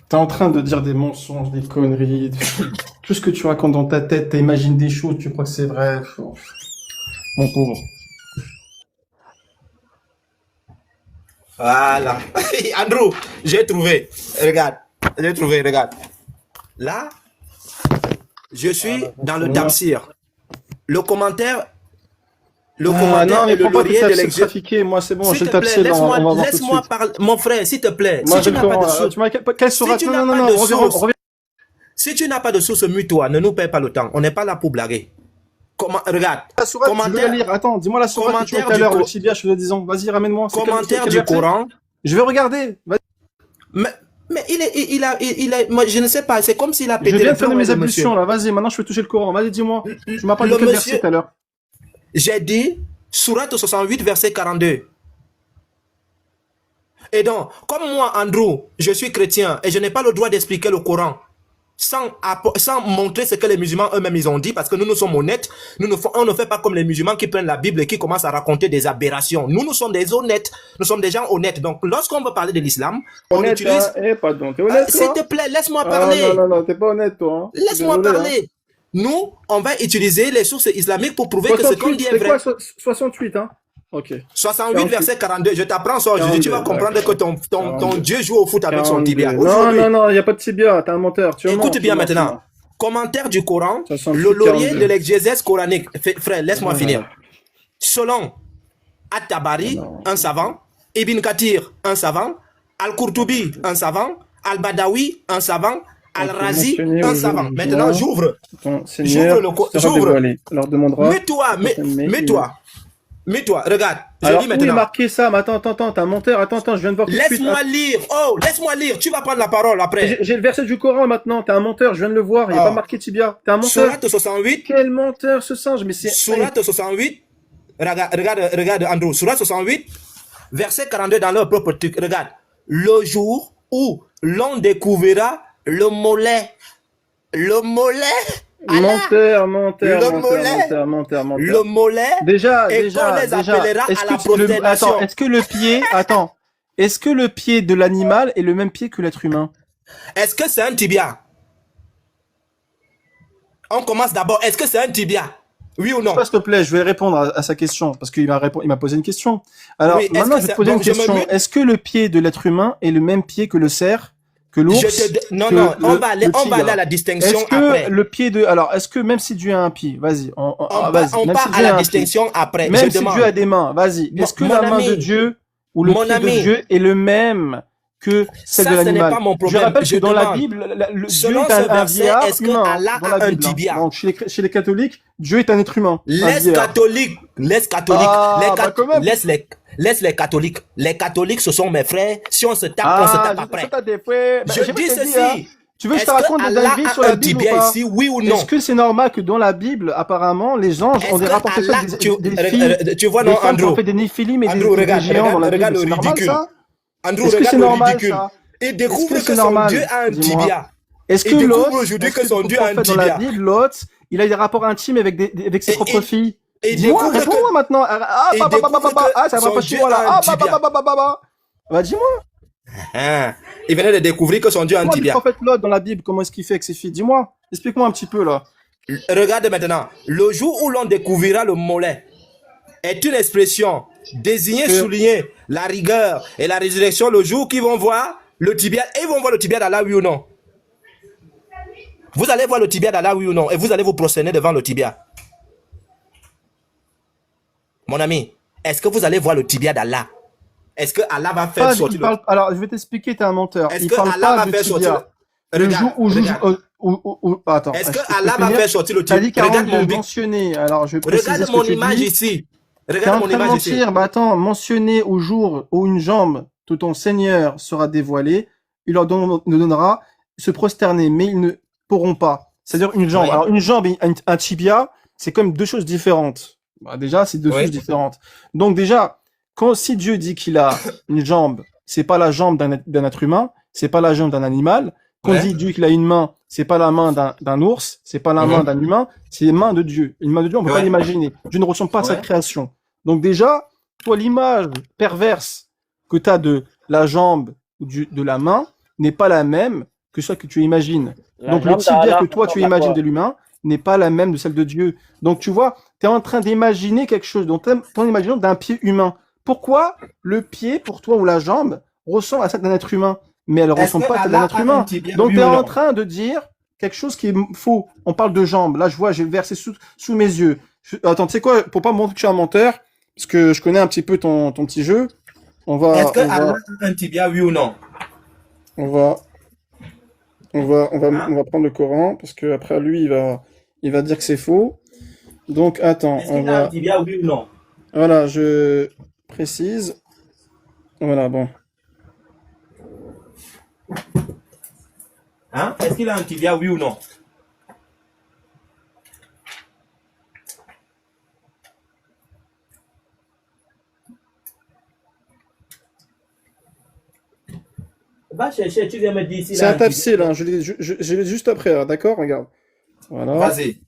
T'es en train de dire des mensonges, des conneries, tout ce que tu racontes dans ta tête, t'imagines des choses, tu crois que c'est vrai. Mon pauvre. Voilà. Andrew, j'ai trouvé. Regarde. Là, je suis dans le Tafsir. Le commentaire non, mais prends pas tes tafsirs trafiqués. Moi, c'est bon, j'ai le tafsir, on va voir tout de suite. Laisse-moi parler. Mon frère, s'il te plaît. Moi, si tu n'as pas de source... Quelle sourate? Non, reviens. Si tu n'as pas de source, mue-toi. Ne nous perds pas le temps. On n'est pas là pour blaguer. Regarde. La sourate, je vais la lire. Attends, dis-moi la sourate que tu vois tout à l'heure, le tibia, je te le disons. Vas-y, ramène-moi. Commentaire du Coran. Je vais regarder. Mais moi, je ne sais pas. C'est comme s'il a pété le plomb. Je viens de faire mes ablutions, là. Vas-y, maintenant, je vais toucher le Coran. Vas-y, dis-moi. Je m'appelle de quel verset tout à l'heure? J'ai dit, Sourate 68, verset 42. Et donc, comme moi, Andrew, je suis chrétien et je n'ai pas le droit d'expliquer le Coran sans montrer ce que les musulmans eux-mêmes ils ont dit, parce que nous sommes honnêtes. On ne fait pas comme les musulmans qui prennent la Bible et qui commencent à raconter des aberrations. Nous sommes des honnêtes. Nous sommes des gens honnêtes. Donc, lorsqu'on veut parler de l'islam, on utilise... pardon, t'es honnête, s'il te plaît, laisse-moi parler. Non, t'es pas honnête, toi. Hein. Laisse-moi parler. Nous, on va utiliser les sources islamiques pour prouver 68, que ce qu'on dit est vrai. C'est quoi, 68, hein? Ok. 68, verset 42. Je t'apprends ça aujourd'hui. Tu vas comprendre que ton Dieu joue au foot avec son tibia. Non, il n'y a pas de tibia. T'es un menteur. Écoute bien maintenant. Commentaire du Coran, le laurier de l'exégèse coranique. Frère, laisse-moi finir. Selon At-Tabari, un savant. Ibn Kathir, un savant. Al-Qurtubi, un savant. Al-Badawi, un savant. Al-Razi, mentionné un au savant. jour du Maintenant, jour. j'ouvre. Ton Seigneur sera J'ouvre. dévoilé. Alors demandera. Mets-toi, mets-toi. Regarde, je Alors, lis où est maintenant. marqué ça? Mais attends, t'es un menteur. Attends, je viens de voir tout de suite. Laisse-moi lire. Oh, laisse-moi lire. Tu vas prendre la parole après. J'ai le verset du Coran maintenant. T'es un menteur, je viens de le voir. Il n'y a Ah. pas marqué tibia. T'es un menteur. Sourate 68. Quel menteur ce singe? Mais c'est. Sourate 68. Regarde, Andrew. Sourate 68. Verset 42 dans leur propre truc. Regarde. Le jour où l'on découvrira le mollet. Le mollet. Allah. Menteur. Le mollet. Déjà. Et qu'on les appellera Est-ce à que la prosternation. attends, est-ce que le pied de l'animal est le même pied que l'être humain? Est-ce que c'est un tibia? On commence d'abord. Est-ce que c'est un tibia? Oui ou non? S'il te plaît, je vais répondre à sa question parce qu'il m'a posé une question. Alors Oui, est-ce maintenant, que je vais te c'est- poser bon, une je me question. mute. Est-ce que le pied de l'être humain est le même pied que le cerf, que l'ours? Non, que on va aller tigre? à la distinction Est-ce que après. le pied de, alors, est-ce que même si Dieu a un pied, vas-y, On même part si à Dieu a la un distinction après. pied, même Je si demande. Dieu a des mains, vas-y, est-ce que Mon la main ami, de Dieu ou le mon pied de ami, Dieu est le même que celle ça, de ce n'est l'animal? pas mon Je problème. rappelle Je que dans la demande. Bible, Dieu Selon est ce un verset, vieillard est-ce que humain, Allah dans la a un Bible, hein. tibia? Donc, chez les catholiques, Dieu est un être humain, un Les vieillard. catholiques, Ah, bah quand même. laisse les catholiques. Les catholiques, ce sont mes frères. Si on se tape, on se tape après. Je dis ceci. Tu veux que je te Est-ce raconte que des Allah dingueries sur a la un Bible ou tibia pas? ici, oui ou non? Est-ce que c'est normal que dans la Bible, apparemment, les anges ont Est-ce des que rapports sexuels Allah, avec des filles, tu vois, des non, femmes qui ont Andrew? fait des néphilim et Andrew, des géants dans la regarde Bible? le C'est normal ridicule. ça? Andrew, Est-ce que c'est regarde le normal ridicule. ça? Il Est-ce découvre que que c'est son normal? Dieu a un Dis-moi. tibia. Est-ce que Il découvre Lot, aujourd'hui est-ce que son ton Dieu a un prophète dans la tibia. Bible, Lot, il a eu des rapports intimes avec ses propres filles? Et Dis-moi, découvre réponds-moi que maintenant. il découvre que Ça va son pas Dieu chez moi là. a un tibia. Bah dis-moi. Hein. Il venait de découvrir que son Dieu a un Moi, le tibia. prophète Lot dans la Bible, comment est-ce qu'il fait avec ses filles? Dis-moi. Explique-moi un petit peu là. Regarde maintenant. Le jour où l'on découvrira le mollet est une expression désignée, soulignée, la rigueur et la résurrection. Le jour qu'ils vont voir le tibia, et ils vont voir le tibia d'Allah, oui ou non? Vous allez voir le tibia d'Allah, oui ou non? Et vous allez vous prosterner devant le tibia. Mon ami, est-ce que vous allez voir le tibia d'Allah? Est-ce que Allah va faire sortir le... Alors, je vais t'expliquer, t'es un menteur. Est-ce Il que parle Allah pas va de faire tibia. sortir Le Regarde, jour où regarde. attends. Est-ce je que peux Allah va finir. faire sortir le T'as dit tibia? Regarde 42 mon but. mentionné. Alors, je vais préciser Regarde ce que mon tu image dis. ici. T'es Regarde en mon train de image ici. mentir. Bah attends, mentionné au jour où une jambe de ton Seigneur sera dévoilée, il leur nous donnera se prosterner, mais ils ne pourront pas. C'est-à-dire une jambe. Oui. Alors une jambe et un tibia, c'est comme deux choses différentes. Bah, déjà, c'est deux Oui. choses différentes. Donc déjà, si Dieu dit qu'il a une jambe, c'est pas la jambe d'un être humain, c'est pas la jambe d'un animal. Quand Ouais. dit Dieu qu'il a une main, c'est pas la main d'un ours, c'est pas la main d'un humain, c'est la main de Dieu. Une main de Dieu, on peut Ouais. pas l'imaginer. Dieu ne ressemble pas à sa Ouais. création. Donc déjà, toi, l'image perverse que tu as de la jambe ou de la main n'est pas la même que celle que tu imagines. Donc le tibia que toi tu imagines de l'humain n'est pas la même de celle de Dieu. Donc tu vois, tu es en train d'imaginer quelque chose, donc ton imagination d'un pied humain. Pourquoi le pied, pour toi, ou la jambe, ressemble à celle d'un être humain, mais elle ne Est-ce ressemble que pas à celle d'un Allah être a un humain? tibia, Donc oui tu es ou en non? train de dire quelque chose qui est faux. On parle de jambes. Là, je vois, j'ai le verset sous mes yeux. Attends, tu sais quoi, pour pas me montrer que je suis un menteur, parce que je connais un petit peu ton petit jeu, on va, Est-ce que Allah a un tibia, oui ou non? on va prendre le Coran, parce que après lui, il va dire que c'est faux. Donc, attends, Est-ce qu'il a un tibia, oui ou non? voilà, je précise. Voilà, bon. Hein? Est-ce qu'il a un tibia, oui ou non? Va chercher, tu viens me dire s'il C'est a un tibia. tafsir, hein, je l'ai juste après, hein, d'accord? Regarde. Voilà. Vas-y.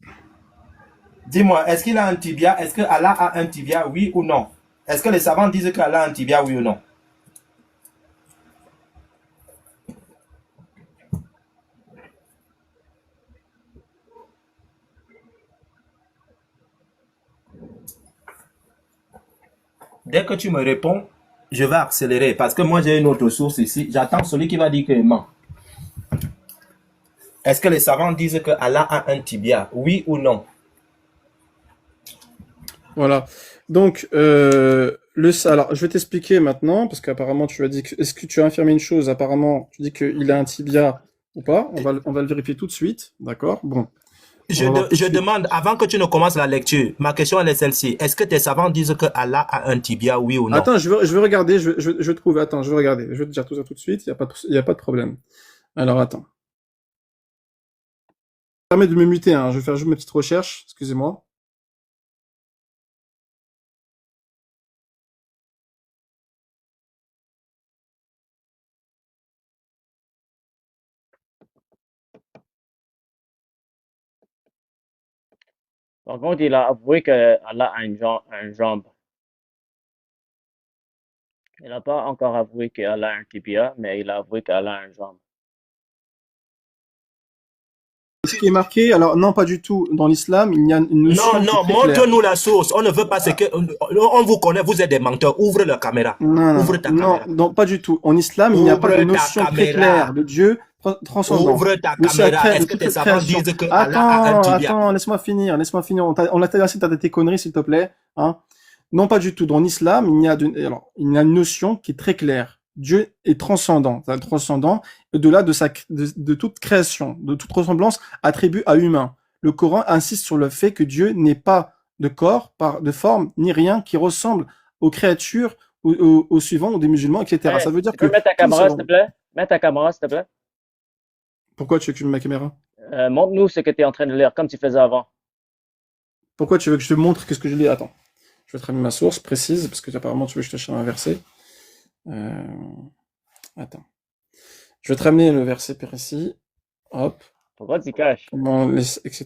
Dis-moi, est-ce qu'il a un tibia? Est-ce que Allah a un tibia, oui ou non? Est-ce que les savants disent qu'Allah a un tibia, oui ou non? Dès que tu me réponds, je vais accélérer parce que moi j'ai une autre source ici. J'attends celui qui va dire qu'il ment. Est-ce que les savants disent que Allah a un tibia, oui ou non? Voilà. Donc, Alors, je vais t'expliquer maintenant, parce qu'apparemment tu as dit que, est-ce que tu as affirmé une chose? Apparemment, tu dis qu'il a un tibia ou pas. On va le vérifier tout de suite. D'accord? Bon. On va voir tout de Je suite. demande, avant que tu ne commences la lecture, ma question elle est celle-ci. Est-ce que tes savants disent que Allah a un tibia, oui ou non? Attends, je veux regarder, je vais trouver. Attends, je vais regarder. Je vais te dire tout ça tout de suite. Il y a pas de problème. Alors, attends. Permets de me muter, hein. Je vais faire juste mes petites recherches. Excusez-moi. Par contre, il a avoué que Allah a une jambe. Il n'a pas encore avoué qu'Allah a un tibia, mais il a avoué qu'Allah a une jambe. Ce qui est marqué, alors non, pas du tout. Dans l'islam, il y a une notion Non, qui est non, très claire. montre-nous la source. On ne veut pas ce que. On vous connaît, vous êtes des menteurs. Ouvre la caméra. Non, Ouvre ta non, caméra. non, pas du tout. En islam, il n'y a pas de Ouvre ta notion très caméra. claire de Dieu transcendant. Ouvre ta Mais c'est la caméra. Est-ce de que toute tes savants création. disent que Allah a un tibia? Attends, laisse-moi finir, laisse-moi finir. On a assez de tes conneries, s'il te plaît, hein. Non, pas du tout. Dans l'islam, alors, il y a une notion qui est très claire. Dieu est transcendant, transcendant, au-delà de toute création, de toute ressemblance attribue à humain. Le Coran insiste sur le fait que Dieu n'est pas de corps, de forme, ni rien qui ressemble aux créatures, aux suivants, ou des musulmans, etc. Hey, Ça veut dire tu que peux mettre ta tout caméra, s'il ça. te plaît? Mets ta caméra, s'il te plaît. Pourquoi tu veux que je mette ma caméra? Montre-nous ce que tu es en train de lire, comme tu faisais avant. Pourquoi tu veux que je te montre qu'est-ce que je lis? Attends. Je vais te ramener ma source précise, parce que apparemment tu veux que je te cherche un verset. Attends. Je vais te ramener le verset précis. Hop. Pourquoi tu caches? Bon, etc.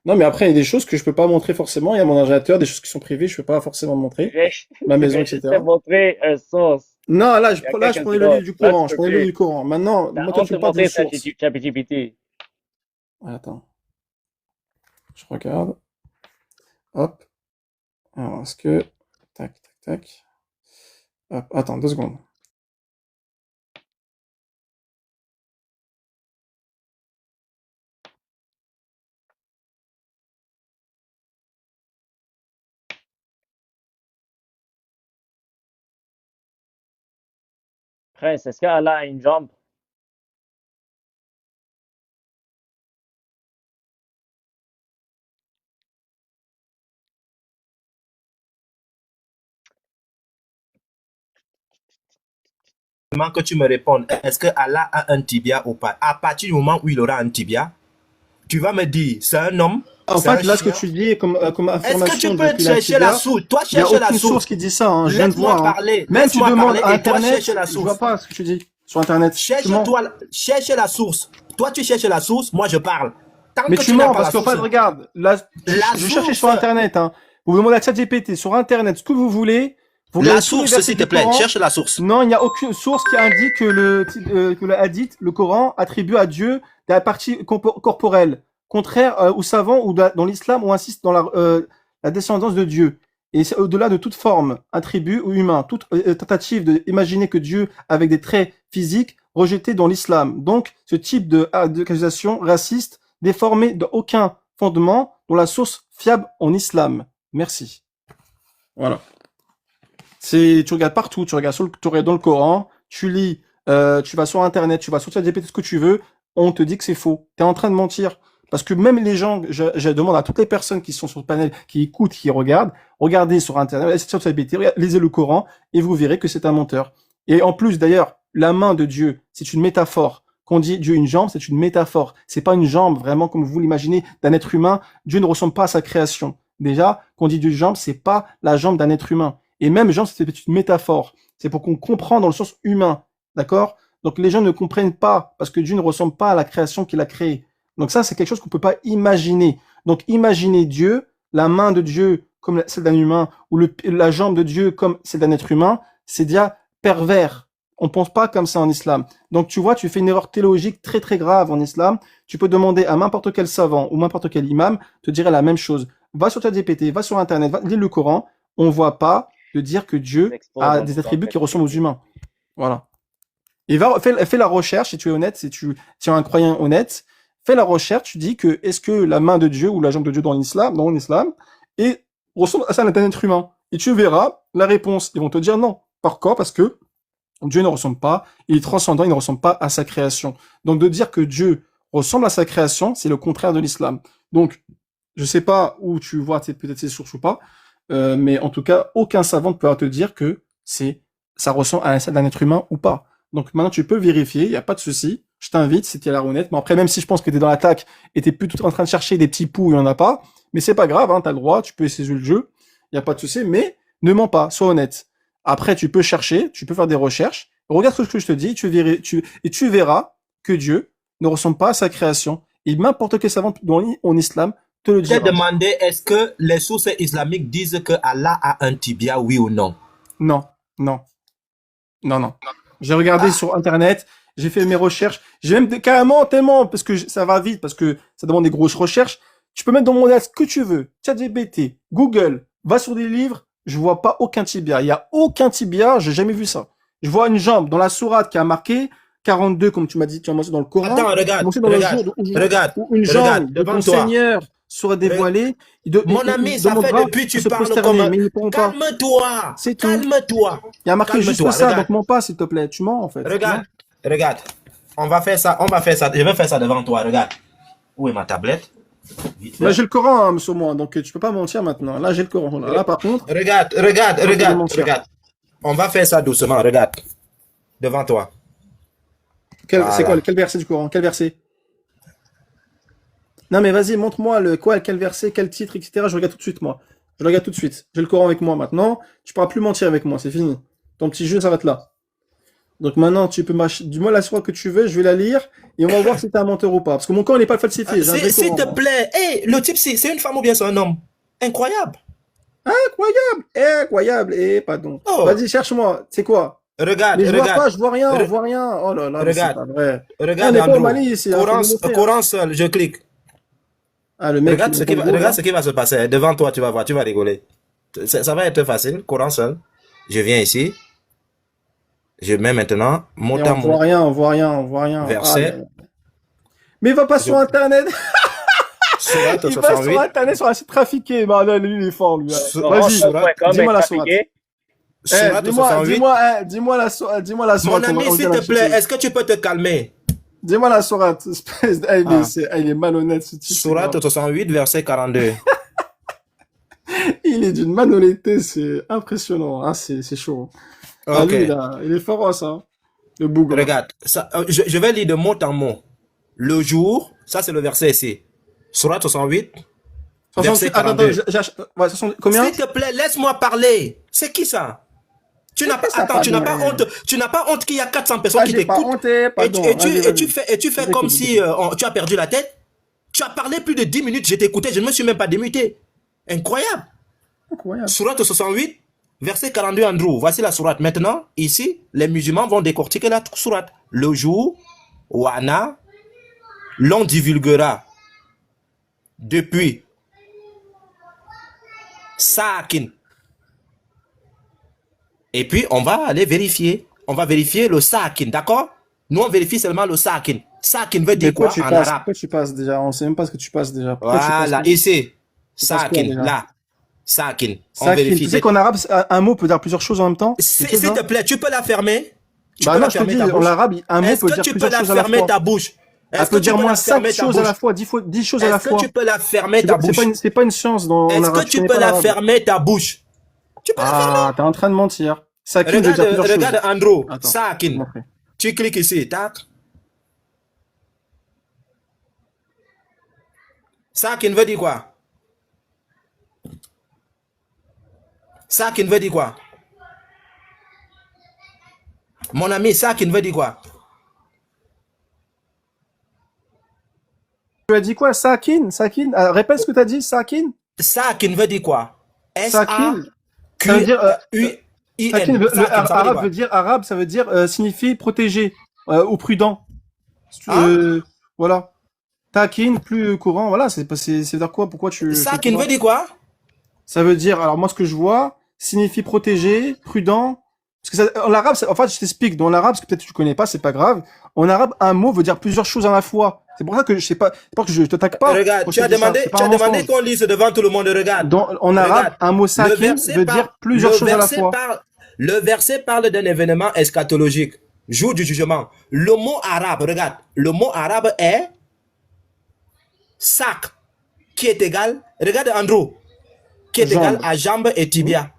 Non, mais après, il y a des choses que je peux pas montrer forcément. Il y a mon ordinateur, des choses qui sont privées, je peux pas forcément montrer. Ma maison, Je etc. t'ai montré un source. Non, là, Il y a je quelqu'un prenais qui le dort. livre du Là, Coran. tu Je peux prenais le livre plus. du Coran. Maintenant, T'as moi, toi, honte tu de me parles d'une montrer source. ChatGPT. Attends. Je regarde. Hop. Alors, est-ce que... Tac, tac, tac. Hop. Attends, 2 secondes. Prince, est-ce qu'Allah a une jambe? Que tu me répondes, est-ce que Allah a un tibia ou pas? À partir du moment où il aura un tibia, tu vas me dire, c'est un homme, En c'est un fait, là, ce que chien. tu dis comme Est-ce que affirmation tu peux qu'il a un chercher la tibia, source? Toi, il n'y a cherche la aucune source source. qui dit ça, hein. Je viens de Laisse-moi voir, hein. parler. Même tu Laisse-moi demandes parler à et toi, Internet, cherche la je source. vois pas ce que tu dis sur Internet. Tu mens. Cherche la source. Toi, tu cherches la source, moi, je parle. Tant Mais que tu tu n'as mens pas la parce qu'en fait, source, regarde, là, la je cherchais sur source, Internet, hein. Vous demandez à ChatGPT sur Internet ce que vous voulez. Vous la regardez tous les source, versets s'il te du plaît, Coran. cherche la source. Non, il n'y a aucune source qui indique que que le hadith, le Coran, attribue à Dieu la partie corporelle. Contraire aux savants ou dans l'islam, on insiste dans la descendance de Dieu. Et c'est au-delà de toute forme, attribut ou humain, toute tentative d'imaginer que Dieu avec des traits physiques rejeté dans l'islam. Donc, ce type d'accusation raciste, déformée d'aucun fondement, dont la source fiable en islam. Merci. Voilà. Tu regardes partout, tu regardes dans le Coran, tu lis, tu vas sur Internet, tu vas sur ChatGPT, ce que tu veux, on te dit que c'est faux. Tu es en train de mentir. Parce que même les gens, je demande à toutes les personnes qui sont sur le panel, qui écoutent, qui regardent, regardez sur Internet, sur ChatGPT, lisez le Coran, et vous verrez que c'est un menteur. Et en plus, d'ailleurs, la main de Dieu, c'est une métaphore. Quand on dit Dieu a une jambe, c'est une métaphore. C'est pas une jambe, vraiment, comme vous l'imaginez, d'un être humain. Dieu ne ressemble pas à sa création. Déjà, quand on dit Dieu a une jambe, c'est pas la jambe d'un être humain. Et même jambe, c'est une métaphore. C'est pour qu'on comprenne dans le sens humain. D'accord? Donc les gens ne comprennent pas, parce que Dieu ne ressemble pas à la création qu'il a créée. Donc ça, c'est quelque chose qu'on peut pas imaginer. Donc imaginer Dieu, la main de Dieu comme celle d'un humain, ou la jambe de Dieu comme celle d'un être humain, c'est déjà pervers. On pense pas comme ça en islam. Donc tu vois, tu fais une erreur théologique très très grave en islam. Tu peux demander à n'importe quel savant ou n'importe quel imam, te dirait la même chose. Va sur ChatGPT, va sur Internet, lis le Coran. On voit pas de dire que Dieu a des attributs qui ressemblent aux humains. Voilà. Et fais la recherche, si tu es honnête, si tu es un croyant honnête, fais la recherche, tu dis que est-ce que la main de Dieu ou la jambe de Dieu dans l'islam, et ressemble à ça d'un être humain. et tu verras la réponse. Ils vont te dire non. Pourquoi? Parce que Dieu ne ressemble pas, il est transcendant, il ne ressemble pas à sa création. Donc de dire que Dieu ressemble à sa création, c'est le contraire de l'islam. Donc, je sais pas où tu vois peut-être ces sources ou pas, mais en tout cas, aucun savant ne pourra te dire que ça ressemble à celle d'un être humain ou pas. Donc maintenant, tu peux vérifier, il n'y a pas de souci. Je t'invite, si tu es à la honnête. Mais après, même si je pense que tu es dans l'attaque et tu es plutôt en train de chercher des petits poux, il n'y en a pas. Mais c'est pas grave, hein, tu as le droit, tu peux essayer le jeu, il n'y a pas de souci. Mais ne mens pas, sois honnête. Après, tu peux chercher, tu peux faire des recherches. Regarde ce que je te dis, et tu verras que Dieu ne ressemble pas à sa création. Et n'importe quel savant en islam te le Je t'ai dira. demandé, est-ce que les sources islamiques disent que Allah a un tibia, oui ou non? Non, non, non. J'ai regardé sur Internet, j'ai fait mes recherches. J'ai même carrément tellement, parce que ça va vite, parce que ça demande des grosses recherches. Tu peux mettre dans mon ce que tu veux. ChatGPT, Google, va sur des livres. Je vois pas aucun tibia. Il y a aucun tibia. J'ai jamais vu ça. Je vois une jambe dans la sourate qui a marqué 42, comme tu m'as dit, tu as mentionné dans le Coran. Attends, regarde, Mentionné dans regarde, le jour où regarde, une jambe regarde, de devant ton toi. Seigneur sera dévoilée. Mon ami, ça fait depuis tu parles comme mais ils ne pourront pas. Calme-toi, C'est tout. calme-toi. Il y a marqué juste Calme-toi, ça, regarde. donc mens pas, s'il te plaît. Tu mens, en fait. Regarde, regarde. On va faire ça, je vais faire ça devant toi, regarde. Où est ma tablette? Vite fait. Là, j'ai le Coran, hein, monsieur moi, donc tu peux pas mentir maintenant. Là, j'ai le Coran. Là, par contre, Regarde, mentir. regarde. On va faire ça doucement, regarde. Devant toi. Voilà. c'est quoi, quel verset du Coran? Quel verset? Non, mais vas-y, montre-moi quel verset, quel titre, etc. Je regarde tout de suite, moi. Je regarde tout de suite. J'ai le Coran avec moi maintenant. Tu pourras plus mentir avec moi, c'est fini. Ton petit jeu s'arrête là. Donc maintenant, tu peux dis-moi la sourate que tu veux, je vais la lire et on va voir si t'es un menteur ou pas. Parce que mon Coran n'est pas falsifié. J'ai un vrai S'il Coran, te moi. plaît, hey, le type, c'est une femme ou bien c'est un homme? Incroyable. Incroyable, pardon. Oh. Vas-y, cherche-moi. C'est quoi? Regarde, Mais je vois regarde. pas, je vois rien, on voit rien. Oh là là, mais c'est Regarde. pas vrai. Regarde, on est pas au Andrew. Mali ici. Coran seul, je clique. Ah, le mec, Regarde ce qui va se passer. Devant toi, tu vas voir, tu vas rigoler. Ça va être facile. Coran seul. Je viens ici. Je mets maintenant mot Et à on voit mot. rien, on voit rien, on voit rien. Verset. Ah, mais va pas sur Internet. Sourate Il va sur 68. Internet sur un site trafiqué. Bah, là, lui, il est fort, lui. Vas-y, dis-moi la sourate. Sourate Dis-moi 68. dis-moi la sourate. Mon ami, s'il te plaît, est-ce que tu peux te calmer? Dis-moi la sourate. Il est malhonnête, ce type. Sourate 68, verset 42. Il est d'une malhonnêteté, c'est impressionnant. Hein, c'est chaud. Ah, Ok. lui, il est féroce, hein. Le bougre. Regarde, ça, je vais lire de mot en mot. Le jour, ça c'est le verset ici. Sourate 68, verset 42. Combien? S'il te plaît, laisse-moi parler. C'est qui ça? Tu n'as pas, attends, tu n'as pas honte. Tu n'as pas honte qu'il y a 400 personnes qui j'ai pas t'écoutent. honte, pardon. Et tu fais comme Vas-y. si tu as perdu la tête. Tu as parlé plus de 10 minutes, je t'écoutais, je ne me suis même pas démuté. Incroyable. Incroyable. Sourate 68, verset 42, Andrew. Voici la sourate. Maintenant, ici, les musulmans vont décortiquer la sourate. Le jour, Wana, l'on divulguera depuis Sakin. Et puis, on va aller vérifier. On va vérifier le Sakin, d'accord? Nous, on vérifie seulement le Sakin. Sakin veut dire quoi en arabe? Pourquoi tu passes déjà? On sait même pas ce que tu passes déjà. Voilà, ici. passes quoi, Sakin, déjà? là. Sakin. On Sakin. vérifie. Tu sais qu'en arabe, un mot peut dire plusieurs choses en même temps? S'il te plaît, tu peux la fermer? Tu Bah peux non, la je te fermer dis, ta en bouche? arabe, un mot Est-ce peut que dire tu peux plusieurs la choses à la fermer fois. ta bouche? Elle Est-ce que peut tu dire peux moins la 5 fermer ta choses à la bouche? fois, 10 choses à la Est-ce fois. que tu peux la fermer ta bouche? C'est pas une science en Est-ce arabe. que je tu connais peux pas la l'arabe. fermer ta bouche? Tu peux la fermer? Ah, t'es en train de mentir. Sakin veut dire Regarde, plusieurs regarde choses. Andrew, Attends, Sakin. montre. Tu cliques ici, tac. Sakin veut dire quoi? Sakin veut dire quoi? Mon ami, Sakin veut dire quoi? Tu as dit quoi? Sakin? Répète ce que tu as dit, Sakin? Sakin veut dire quoi? Sakin? Ça veut dire, S-A-Q-I-N. Sakin, Sakin, arabe, ça veut dire signifie protégé ou prudent. Ah. Voilà. Takin, plus courant, voilà, c'est dire quoi? Pourquoi tu... Sakin veut dire quoi? Ça veut dire, alors moi ce que je vois, signifie protégé, prudent. Parce que ça, en arabe, en fait je t'explique, dans l'arabe, parce que peut-être tu connais pas, c'est pas grave. En arabe, un mot veut dire plusieurs choses à la fois. C'est pour ça que je sais pas, c'est pas que je t'attaque pas. Regarde, quand tu je as te dis ça, demandé, c'est pas tu as un demandé mensonge. qu'on lise devant tout le monde. Regarde. En arabe, Regarde. un mot sakin veut dire plusieurs choses à la fois. Le verset parle d'un événement eschatologique, jour du jugement. Le mot arabe, regarde, le mot arabe est sac, qui est égal, regarde Andrew, qui est Jambe. égal à jambe et tibia.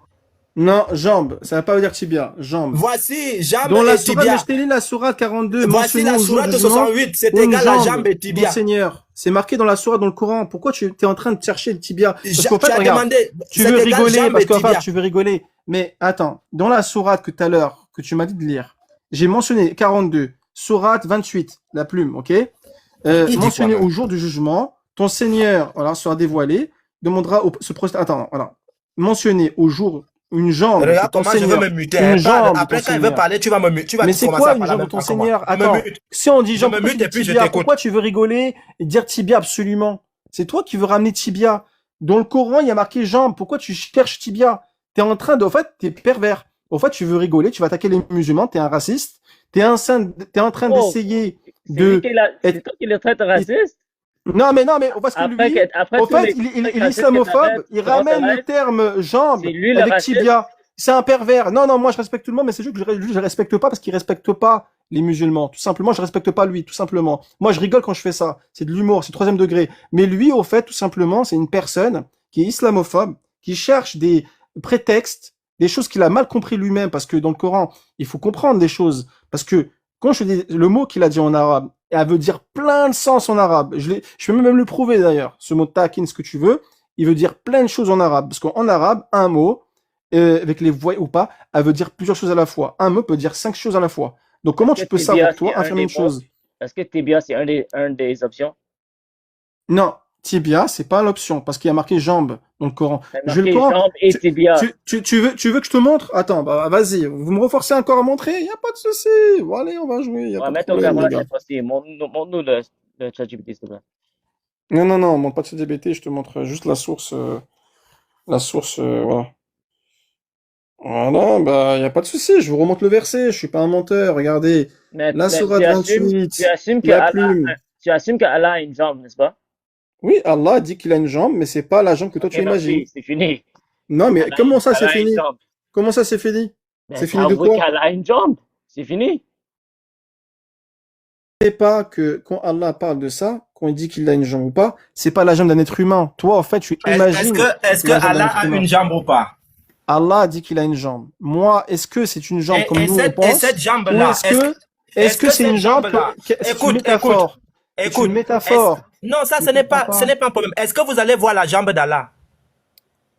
Non, jambe, ça va pas dire tibia, jambe. Voici jambe Dans la et sourate, tibia. je t'ai lu la sourate 42. Voici mentionné la au jour sourate du jugement, 68, c'est une égal à jambe et tibia. Mon Seigneur, c'est marqué dans la sourate dans le Coran. Pourquoi tu es en train de chercher le tibia? Parce qu'en Tu fait, as regarde, demandé, tu c'est veux égal rigoler, jambe parce et qu'en fait, tibia. tu veux rigoler. Mais attends, dans la sourate que tout à l'heure, que tu m'as dit de lire, j'ai mentionné 42, sourate 28, la plume, ok? dit Mentionné quoi, même? au jour du jugement, ton Seigneur, voilà, sera dévoilé, demandera se prosterner. Attends, voilà. Mentionné au jour, une jambe de Regarde ton comment je Seigneur. veux me muter. Une jambe de Après, ton quand il veut Seigneur. parler, tu vas me muter. Tu vas Mais c'est commencer quoi à une parler jambe en de ton même temps que moi. Seigneur? Je me Attends, mute. si on dit Je jambe, me pourquoi tu mute et dis puis je tibia? t'écoute. Pourquoi tu veux rigoler et dire tibia absolument? C'est toi qui veux ramener tibia. Dans le Coran, il y a marqué jambe. Pourquoi tu cherches tibia? T'es en train de, en fait, t'es pervers. En fait, tu veux rigoler, tu vas attaquer les musulmans, t'es un raciste. T'es en train Oh, d'essayer c'est de lui qui l'a- être... c'est toi qui le traite de raciste. Non, mais parce que Après, lui, après en tous fait, les il est racistes que islamophobe, t'arrêtes il durant ce ramène le live, terme jambe c'est lui le avec raciste. tibia. C'est un pervers. Non, non, moi je respecte tout le monde, mais c'est juste que je respecte pas parce qu'il respecte pas les musulmans. Tout simplement, je respecte pas lui, tout simplement. Moi, je rigole quand je fais ça. C'est de l'humour, c'est troisième degré. Mais lui, au fait, tout simplement, c'est une personne qui est islamophobe, qui cherche des prétextes, des choses qu'il a mal compris lui-même, parce que dans le Coran, il faut comprendre des choses. Parce que quand je dis le mot qu'il a dit en arabe, elle veut dire plein de sens en arabe. Je peux même le prouver d'ailleurs. Ce mot takin, ce que tu veux, il veut dire plein de choses en arabe. Parce qu'en arabe, un mot, avec les voix ou pas, elle veut dire plusieurs choses à la fois. Un mot peut dire 5 choses à la fois. Donc comment tu peux savoir, toi, affirmer une chose? Est-ce que tibia, c'est un des options? Non, tibia, c'est pas l'option, parce qu'il y a marqué jambe dans le Coran. C'est Je vais marqué le Coran. jambe et tibia. Tu veux que je te montre? Attends, bah vas-y, vous me reforcez encore à montrer? Il n'y a pas de souci. Bon, allez, on va jouer. Y a Ouais, pas de mets ton problème, caméra les gars. cette fois-ci. Montre-nous le ChatGPT, s'il te plaît. Non, non, non, montre pas de ChatGPT, je te montre juste la source. Voilà. Voilà, bah, y a pas de souci, je vous remonte le verset, je suis pas un menteur, regardez. La sourate tu 28, assumes que la plume. tu assumes que Allah a une jambe, n'est-ce pas? Oui, Allah dit qu'il a une jambe, mais c'est pas la jambe que toi Ok, tu imagines. merci, c'est fini. Non, mais Allah, comment ça c'est Allah a une fini? jambe. Comment ça c'est fini? Ben, C'est t'as fini de avoué quoi? qu'Allah a une jambe. C'est fini. C'est pas que quand Allah parle de ça, quand il dit qu'il a une jambe ou pas, c'est pas la jambe d'un être humain. Toi, en fait, tu imagines Est-ce que la jambe d'un Allah être a humain. une jambe ou pas? Allah a dit qu'il a une jambe. Moi, est-ce que c'est une jambe comme nous on Et pense? cette Ou jambe-là, est-ce que c'est une jambe c'est une écoute, métaphore? C'est écoute, une métaphore. non, ça, Je ce n'est comprends pas, ce n'est pas un problème. Est-ce que vous allez voir la jambe d'Allah?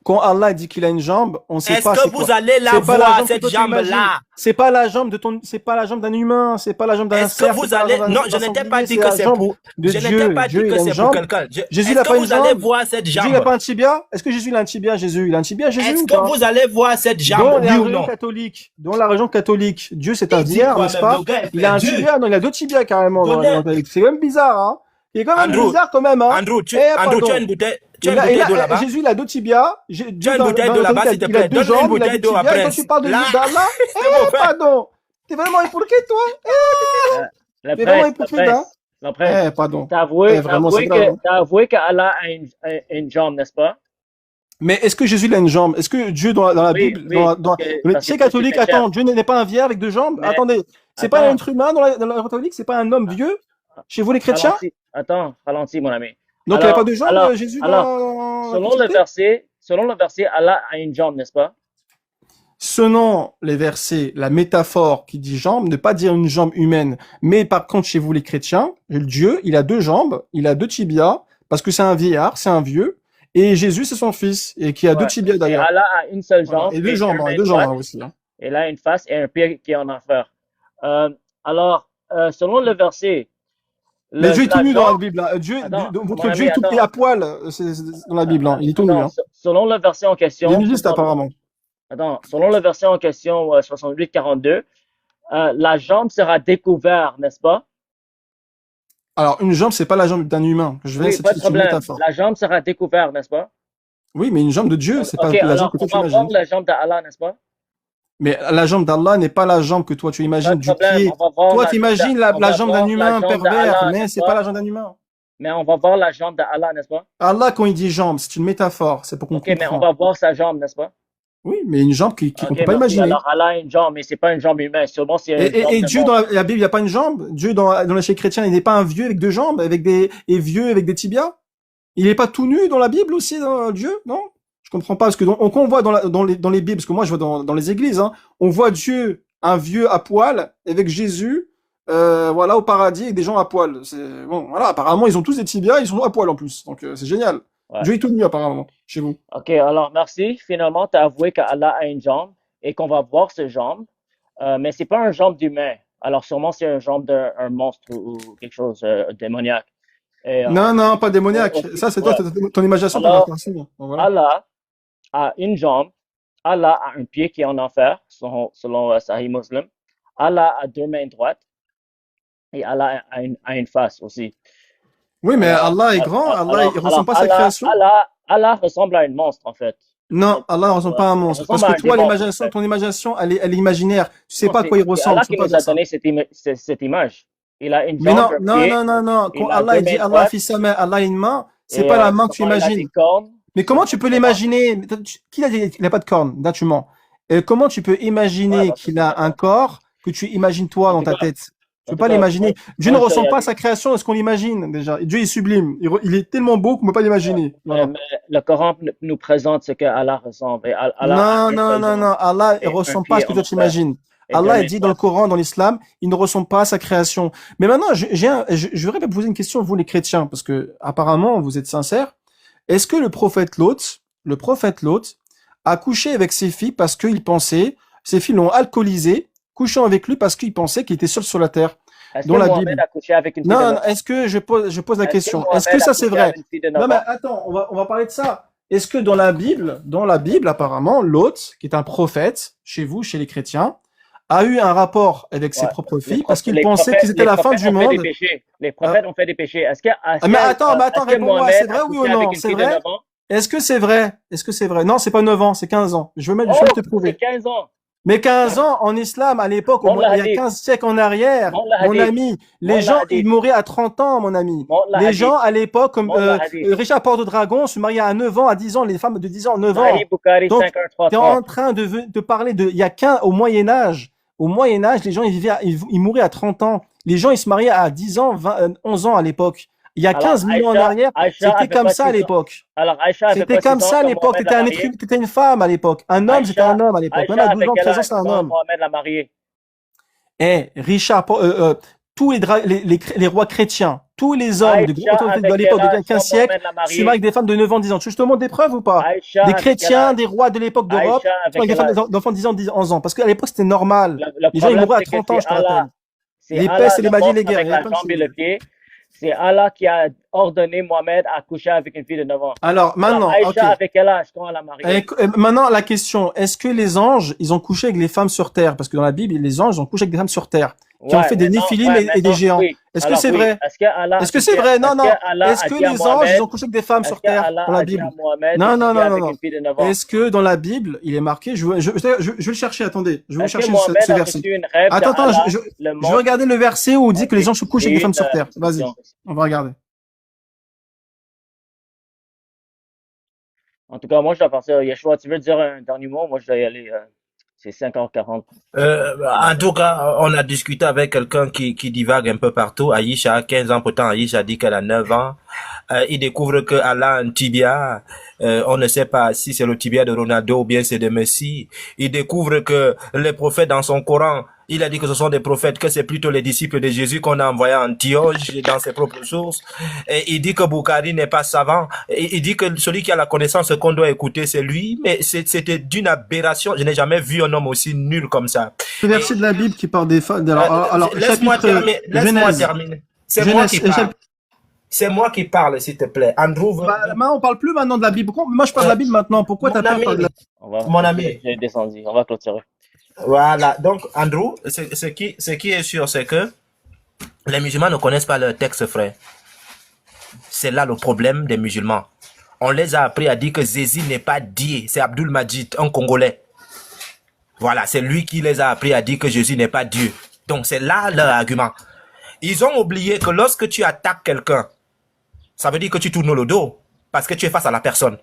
Quand Allah dit qu'il a une jambe, on sait Est-ce pas que c'est vous quoi. allez la C'est pas la voir, jambe que cette toi tu imagines. jambe-là? C'est pas la jambe de ton, c'est pas la jambe d'un humain, c'est pas la jambe d'un Est-ce que cerf, vous c'est pas la allez, jambe non, d'un je n'étais pas sanglier, dit c'est que la c'est jambe pour, de je Dieu. n'étais pas Dieu, dit il que a une c'est pour jambe. quelqu'un. Jésus, il Est-ce a pas que une vous allez jambe. voir cette Jésus, il a jambe? pas un tibia? Est-ce que Jésus, il a un tibia, Jésus? Il a un tibia, Jésus, Est-ce ou que pas? vous allez voir cette Dans jambe, oui la ou religion non? catholique, dans la religion catholique, Dieu c'est un Il dit vieillard, quoi n'est-ce même? pas? Le gars est Il a un perdu. tibia, non, il a deux tibias carrément dans la religion Donnez, catholique. C'est quand même bizarre, hein? Il est quand même Andrew, bizarre quand même, hein? Andrew, Eh, Andrew, tu as pardon. une bouteille, tu as Il une a, bouteille d'eau là-bas? Jésus, il a deux tibias. Tu Dieu, as une bouteille dans d'eau la là-bas, catholique, s'il te il a plaît. deux Donne-moi une jambes, il a bouteille deux d'eau tibias, et après. toi tu parles de Là, d'Allah? c'est mon Eh, frère. pardon. T'es vraiment hypocrite, toi? Le T'es vraiment prince, hypocrite, hein? le prince. Eh, pardon. T'as Eh, vraiment, c'est grave, hein. avoué que Allah a une jambe, n'est-ce pas? Mais est-ce que Jésus il a une jambe? Est-ce que Dieu dans la Oui, Bible, oui, le parce c'est que tu catholique, fais cher. attends, Dieu n'est pas un vieillard avec deux jambes? Mais, Attendez, c'est pas un attends, être humain dans la catholique? C'est pas un homme vieux? Chez vous les chrétiens? ralentis, mon ami. Donc il n'y a pas de jambes, Jésus dans la selon le verset, Allah a une jambe, n'est-ce pas? Selon les versets, la métaphore qui dit jambe ne pas dire une jambe humaine. Mais par contre, chez vous les chrétiens, Dieu, il a deux jambes, il a deux tibias, parce que c'est un vieillard, c'est un vieux, et Jésus, c'est son fils, et qui a deux tibias Et d'ailleurs. Allah a une seule Voilà. jambe. Et deux jambes, une deux jambes droite. aussi. Hein. Il a une face et un pied qui est en enfer. Alors, selon le verset, Mais Dieu est tout la nu dans la jambe- Bible. Hein. Dieu, Attends, votre mon Dieu ami, est tout attends. est à poil c'est dans la Bible. Hein. Il est tout nu. Hein. Selon le verset en question, Il est nudiste apparemment. selon le verset en question 68-42, la jambe sera découverte, n'est-ce pas? Alors, une jambe, c'est pas la jambe d'un humain. Je vais, Oui, c'est pas de une problème. métaphore. La jambe sera découverte, n'est-ce pas? Oui, mais une jambe de Dieu, c'est pas Ok, la jambe alors que toi on tu va voir imagines. la jambe d'Allah, n'est-ce pas? Mais la jambe d'Allah n'est pas la jambe que toi tu Pas imagines de du problème, pied. on va voir Toi, la tu jambe imagines on la va jambe voir d'un la humain jambe pervers, d'Allah, mais n'est-ce c'est pas pas? la jambe d'un humain. Mais on va voir la jambe d'Allah, n'est-ce pas? Allah, quand il dit jambe, c'est une métaphore, c'est pour qu'on Ok, mais on comprenne. va voir sa jambe, n'est-ce pas? Oui, mais une jambe qu'on Ok, peut pas merci. imaginer. Alors, Allah a une jambe, mais c'est pas une jambe humaine. Sûrement, c'est une jambe Et de Dieu monstre. dans la Bible, il n'y a pas une jambe. Dieu dans l'échec chrétien, il n'est pas un vieux avec deux jambes, et vieux avec des tibias. Il n'est pas tout nu dans la Bible aussi, dans Dieu, non? Je comprends pas parce que quand on voit dans les Bibles, parce que moi je vois dans les églises, hein, on voit Dieu, un vieux à poil, avec Jésus, voilà, au paradis, avec des gens à poil. C'est bon, voilà. Apparemment, ils ont tous des tibias, ils sont à poil en plus, donc c'est génial. Ouais. Dieu est tout nu apparemment chez vous. Ok, alors merci. Finalement, tu as avoué qu'Allah a une jambe et qu'on va voir cette jambe, mais c'est pas une jambe d'humain. Alors, sûrement, c'est une jambe d'un monstre ou quelque chose démoniaque. Et, Non, pas démoniaque. Ça, c'est toi, ouais. ton imagination, ton Alors, intention. Bon, voilà. Allah a une jambe, Allah a un pied qui est en enfer, selon Sahih Muslim. Allah a deux mains droites et Allah a une face aussi. Oui, mais Alors, Allah est grand, Allah, il ressemble pas à sa Allah, création. Allah ressemble à un monstre, en fait. Non, Allah ne ressemble pas à un Il monstre. Parce ressemble à que un toi, démon, en l'imagination, fait. ton imagination, elle est imaginaire. Tu sais Non, pas à quoi il c'est ressemble. Allah Tu qui peux pas nous a dire ça. donné cette image. Il a une Mais jambe, non, un non, pied, non, non, non. Quand il a Allah deux il dit mains Allah droites fit sa main, Allah a une main, c'est et pas la main que tu sûrement il a des imagines. cornes. Mais comment tu peux Sûrement. l'imaginer? Qui a dit qu'il a pas de cornes? Là, tu mens. Et comment tu peux Ouais, imaginer bah, qu'il a un corps que tu imagines toi en dans tout ta cas, tête? Tu en peux tout pas cas, l'imaginer. Dieu moi, ne je dois y ressemble pas à aller. sa création à ce qu'on l'imagine, déjà. Et Dieu est sublime. Il est tellement beau qu'on peut pas l'imaginer. Voilà. Mais le Coran nous présente ce que Allah ressemble. Et Allah a Non, une non, seule non, jambe non. Allah, il et un ressemble pas à pied ce que en toi enfer t'imagines. et deux Allah, il mains dit dans le droites. Coran, dans l'islam, il ne ressemble pas à sa création. Mais maintenant, je voudrais vous poser une question, vous les chrétiens, parce que apparemment, vous êtes sincères. Est-ce que le prophète Lot, a couché avec ses filles parce qu'il pensait, ses filles l'ont alcoolisé, couchant avec lui parce qu'il pensait qu'il était seul sur la terre, Est-ce dans que la Mohamed Bible? a couché avec une fille de Non, 9 non, ans? est-ce que je pose la Est-ce que question, est-ce que Mohamed a ça c'est couché vrai? avec une fille de Non, 9 mais ans? attends, on va parler de ça. Est-ce que dans la Bible, apparemment, Lot, qui est un prophète, chez vous, chez les chrétiens, a eu un rapport avec ses Ouais. propres filles parce qu'il pensait que c'était Les la fin prophètes du ont fait des monde? péchés. Les Euh, prophètes ont fait des péchés. mais attends, Est-ce que réponds-moi, Mohamed c'est a vrai oui ou couché avec non? une C'est fille de vrai? 9 ans? Est-ce que c'est vrai? Est-ce que c'est vrai? Non, c'est pas 9 ans, c'est 15 ans. Je vais Oh, te c'est prouver. 15 ans. Mais 15 ans en islam, à l'époque, Montre le il y a hadith. 15 siècles en arrière, Montre le mon hadith. ami, les Montre gens, le ils hadith. mouraient à 30 ans, mon ami. Montre le Les hadith. gens, à l'époque, comme Montre le hadith. Richard Porte-Dragon se mariait à 9 ans, à 10 ans, les femmes de 10 ans, 9 ans. Sahih Bukhari Donc, tu es 5133. en train de parler il y a au Moyen-Âge. Au Moyen-Âge, les gens, ils mouraient à 30 ans. Les gens, ils se mariaient à 10 ans, 11 ans à l'époque. Il y a Alors, 15 000 ans en arrière, Aïcha c'était avait comme pas ça à 6 ans. l'époque. Alors, Aïcha avait C'était pas 6 comme ans ça à quand l'époque. Mohamed T'étais l'a un mariée. t'étais une femme à l'époque. Un homme, c'était un homme à l'époque. Même Aïcha à 12 avec ans, quel 13 ans, âge c'est un quand homme. Mohamed l'a mariée? Richard, tous les rois chrétiens, tous les hommes de Aïcha grande autorité de avec l'époque, quel de âge 15 quand siècles, Mohamed l'a se mariée? marient avec des femmes de 9 ans, 10 ans. Tu te montres des preuves ou pas? Aïcha Des avec quel chrétiens, âge? des rois de l'époque d'Europe, Aïcha se marient avec avec des quel âge? femmes d'enfants de 10 ans, 11 ans. Parce qu'à l'époque, c'était normal. Le Les gens, ils problème, mouraient à c'est que 30 ans, c'est je te rappelle. Allah. C'est Les Allah, pestes et les le maladies et monstre les guerres. avec Il y a la plein de jambe et choses. le pied. C'est Allah qui a ordonné Mohamed à coucher avec une fille de 9 ans. Alors, Alors, maintenant, ok. Aïcha avec quel âge quand elle a marié? Maintenant, la question, est-ce que les anges, ils ont couché avec les femmes sur terre? Parce que dans la Bible, les anges, ils ont couché avec des femmes sur terre, qui ont Ouais, fait des maintenant, néphilim ouais, et des maintenant, géants. oui. Est-ce que Alors, c'est oui. vrai? Est-ce que c'est vrai? Non, non. Est-ce que a dit à les anges, ils Mohamed, ont couché avec des femmes est-ce sur que terre Allah dans la a dit Bible? à Mohamed de Non, non, coucher non, non, avec non. une fille de 9 ans? Est-ce que dans la Bible, il est marqué, je vais le chercher, attendez, je vais Est-ce que chercher Mohamed ce a verset. reçu une rêve Attends, d'Allah, je le vais monstre? regarder le verset où on dit que les Ok, anges se couchent avec des femmes sur terre. Vas-y, discussion. on va regarder. En tout cas, moi, je dois partir. Yeshua, tu veux dire un dernier mot? Moi, je dois y aller. C'est 5h40. En tout cas, on a discuté avec quelqu'un qui divague un peu partout. Aïcha a 15 ans, pourtant Aïcha dit qu'elle a 9 ans. Il découvre qu'elle a un tibia. On ne sait pas si c'est le tibia de Ronaldo ou bien c'est de Messi. Il découvre que les prophètes dans son Coran, il a dit que ce sont des prophètes, que c'est plutôt les disciples de Jésus qu'on a envoyés à Antioche dans ses propres sources. Et il dit que Bukhari n'est pas savant. Et il dit que celui qui a la connaissance qu'on doit écouter, c'est lui. Mais c'était d'une aberration. Je n'ai jamais vu un homme aussi nul comme ça. Le verset de la Bible qui parle des femmes. Alors, Laisse-moi chapitre terminer. C'est moi qui parle. C'est moi qui parle, s'il te plaît. Andrew, on parle plus maintenant de la Bible. Moi, je parle de la Bible maintenant. Pourquoi t'as peur de parler de la Bible? Mon ami. J'ai descendu. On va clôturer. Voilà. Donc, Andrew, ce qui est sûr, c'est que les musulmans ne connaissent pas leur texte, frère. C'est là le problème des musulmans. On les a appris à dire que Zézi n'est pas Dieu, c'est Abdul Majid, un Congolais. Voilà, c'est lui qui les a appris à dire que Jésus n'est pas Dieu. Donc c'est là leur argument. Ils ont oublié que lorsque tu attaques quelqu'un, ça veut dire que tu tournes le dos parce que tu es face à la personne.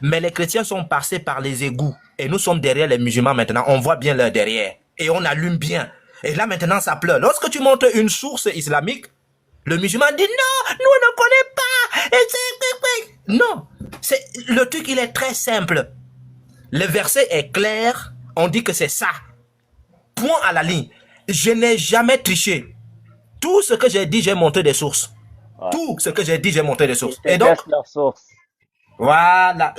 Mais les chrétiens sont passés par les égouts et nous sommes derrière les musulmans maintenant. On voit bien leur derrière et on allume bien. Et là maintenant ça pleure. Lorsque tu montres une source islamique, le musulman dit non, nous on ne connaît pas. Non, le truc il est très simple. Le verset est clair. On dit que c'est ça. Point à la ligne. Je n'ai jamais triché. Tout ce que j'ai dit, j'ai montré des sources. Ouais. Tout ce que j'ai dit, j'ai montré des sources. Ils Et donc, testent leur source. voilà.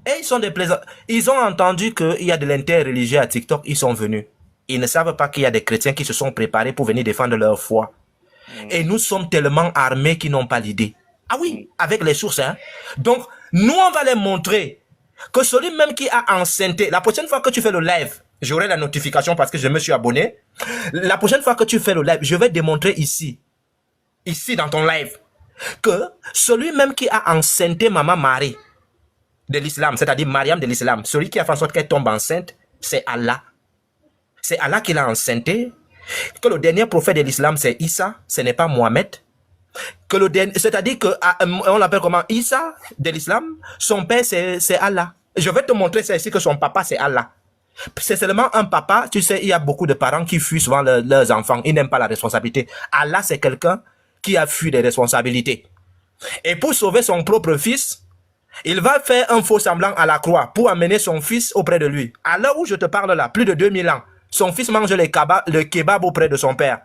Et ils sont des plaisants. Ils ont entendu qu'il y a de l'interreligieux à TikTok. Ils sont venus. Ils ne savent pas qu'il y a des chrétiens qui se sont préparés pour venir défendre leur foi. Et nous sommes tellement armés qu'ils n'ont pas l'idée. Ah oui, avec les sources. Hein. Donc, nous, on va les montrer que celui même qui a enceinté, la prochaine fois que tu fais le live, j'aurai la notification parce que je me suis abonné. La prochaine fois que tu fais le live, je vais démontrer ici dans ton live, que celui même qui a enceinté Maman Marie de l'islam, c'est-à-dire Mariam de l'islam, celui qui a fait en sorte qu'elle tombe enceinte, c'est Allah. C'est Allah qui l'a enceinté. Que le dernier prophète de l'islam, c'est Issa, ce n'est pas Mohamed. C'est-à-dire que on l'appelle comment? Issa de l'islam, son père c'est Allah. Je vais te montrer ça ici que son papa c'est Allah. C'est seulement un papa, tu sais, il y a beaucoup de parents qui fuient souvent leurs enfants, ils n'aiment pas la responsabilité. Allah c'est quelqu'un qui a fui des responsabilités. Et pour sauver son propre fils, il va faire un faux semblant à la croix pour amener son fils auprès de lui. À l'heure où je te parle là, plus de 2000 ans, son fils mange le kebab auprès de son père.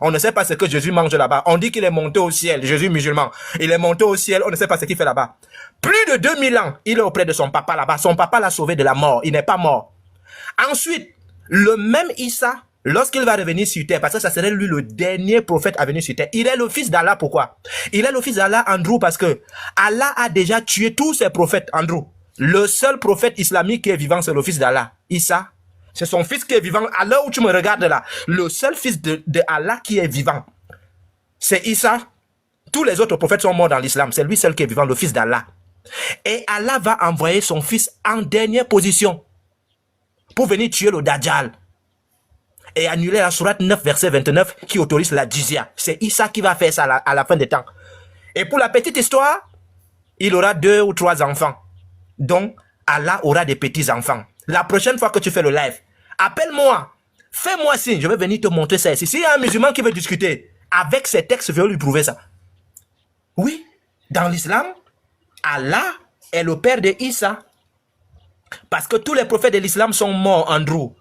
On ne sait pas ce que Jésus mange là-bas. On dit qu'il est monté au ciel, Jésus musulman. Il est monté au ciel, on ne sait pas ce qu'il fait là-bas. Plus de 2000 ans, il est auprès de son papa là-bas. Son papa l'a sauvé de la mort, il n'est pas mort. Ensuite, le même Issa, lorsqu'il va revenir sur terre, parce que ça serait lui le dernier prophète à venir sur terre, il est le fils d'Allah. Pourquoi? Il est le fils d'Allah, Andrew, parce que Allah a déjà tué tous ses prophètes, Andrew. Le seul prophète islamique qui est vivant, c'est le fils d'Allah, Issa. C'est son fils qui est vivant. À l'heure où tu me regardes là, le seul fils de Allah qui est vivant, c'est Issa. Tous les autres prophètes sont morts dans l'islam. C'est lui seul qui est vivant, le fils d'Allah. Et Allah va envoyer son fils en dernière position pour venir tuer le Dajjal et annuler la sourate 9, verset 29 qui autorise la jizya. C'est Issa qui va faire ça à la fin des temps. Et pour la petite histoire, il aura 2 ou 3 enfants. Donc, Allah aura des petits-enfants. La prochaine fois que tu fais le live, appelle-moi, fais-moi signe, je vais venir te montrer ça ici. S'il y a un musulman qui veut discuter avec ces textes, je vais lui prouver ça. Oui, dans l'islam, Allah est le père de Issa. Parce que tous les prophètes de l'islam sont morts, Andrew.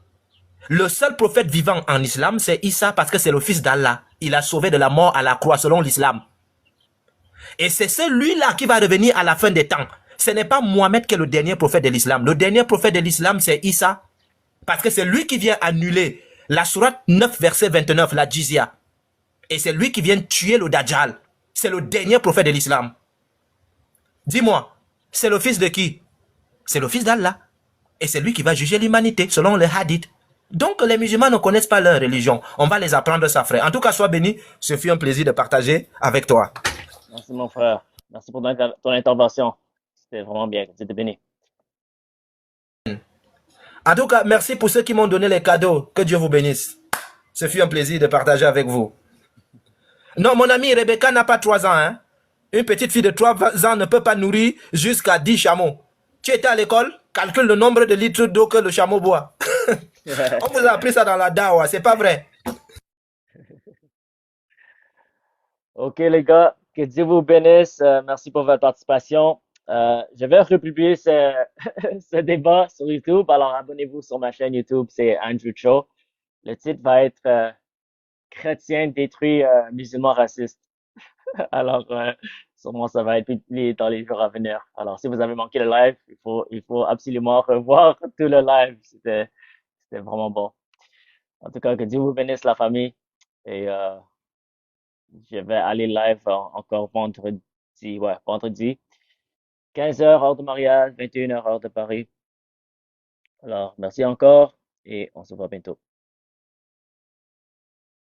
Le seul prophète vivant en islam, c'est Issa parce que c'est le fils d'Allah. Il a sauvé de la mort à la croix selon l'islam. Et c'est celui-là qui va revenir à la fin des temps. Ce n'est pas Mohamed qui est le dernier prophète de l'islam. Le dernier prophète de l'islam, c'est Issa. Parce que c'est lui qui vient annuler la sourate 9, verset 29, la jizya. Et c'est lui qui vient tuer le Dajjal. C'est le dernier prophète de l'islam. Dis-moi, c'est le fils de qui? C'est le fils d'Allah. Et c'est lui qui va juger l'humanité, selon les hadiths. Donc, les musulmans ne connaissent pas leur religion. On va les apprendre ça, frère. En tout cas, sois béni. Ce fut un plaisir de partager avec toi. Merci, mon frère. Merci pour ton intervention. C'était vraiment bien. C'était béni. En tout cas, merci pour ceux qui m'ont donné les cadeaux. Que Dieu vous bénisse. Ce fut un plaisir de partager avec vous. Non, mon ami, Rebecca n'a pas 3 ans. Hein? Une petite fille de 3 ans ne peut pas nourrir jusqu'à 10 chameaux. Tu étais à l'école? Calcule le nombre de litres d'eau que le chameau boit. On vous a appris ça dans la dawa, c'est pas vrai? Ok, les gars, que Dieu vous bénisse. Merci pour votre participation. Je vais republier ce débat sur YouTube. Alors, abonnez-vous sur ma chaîne YouTube, c'est Andrew Cho. Le titre va être Chrétien détruit musulman raciste. Alors, sûrement, ça va être publié dans les jours à venir. Alors, si vous avez manqué le live, il faut absolument revoir tout le live. C'était vraiment bon. En tout cas, que Dieu vous bénisse, la famille. Et je vais aller live encore vendredi. 15h, heure de mariage, 21h, heure de Paris. Alors, merci encore et on se voit bientôt.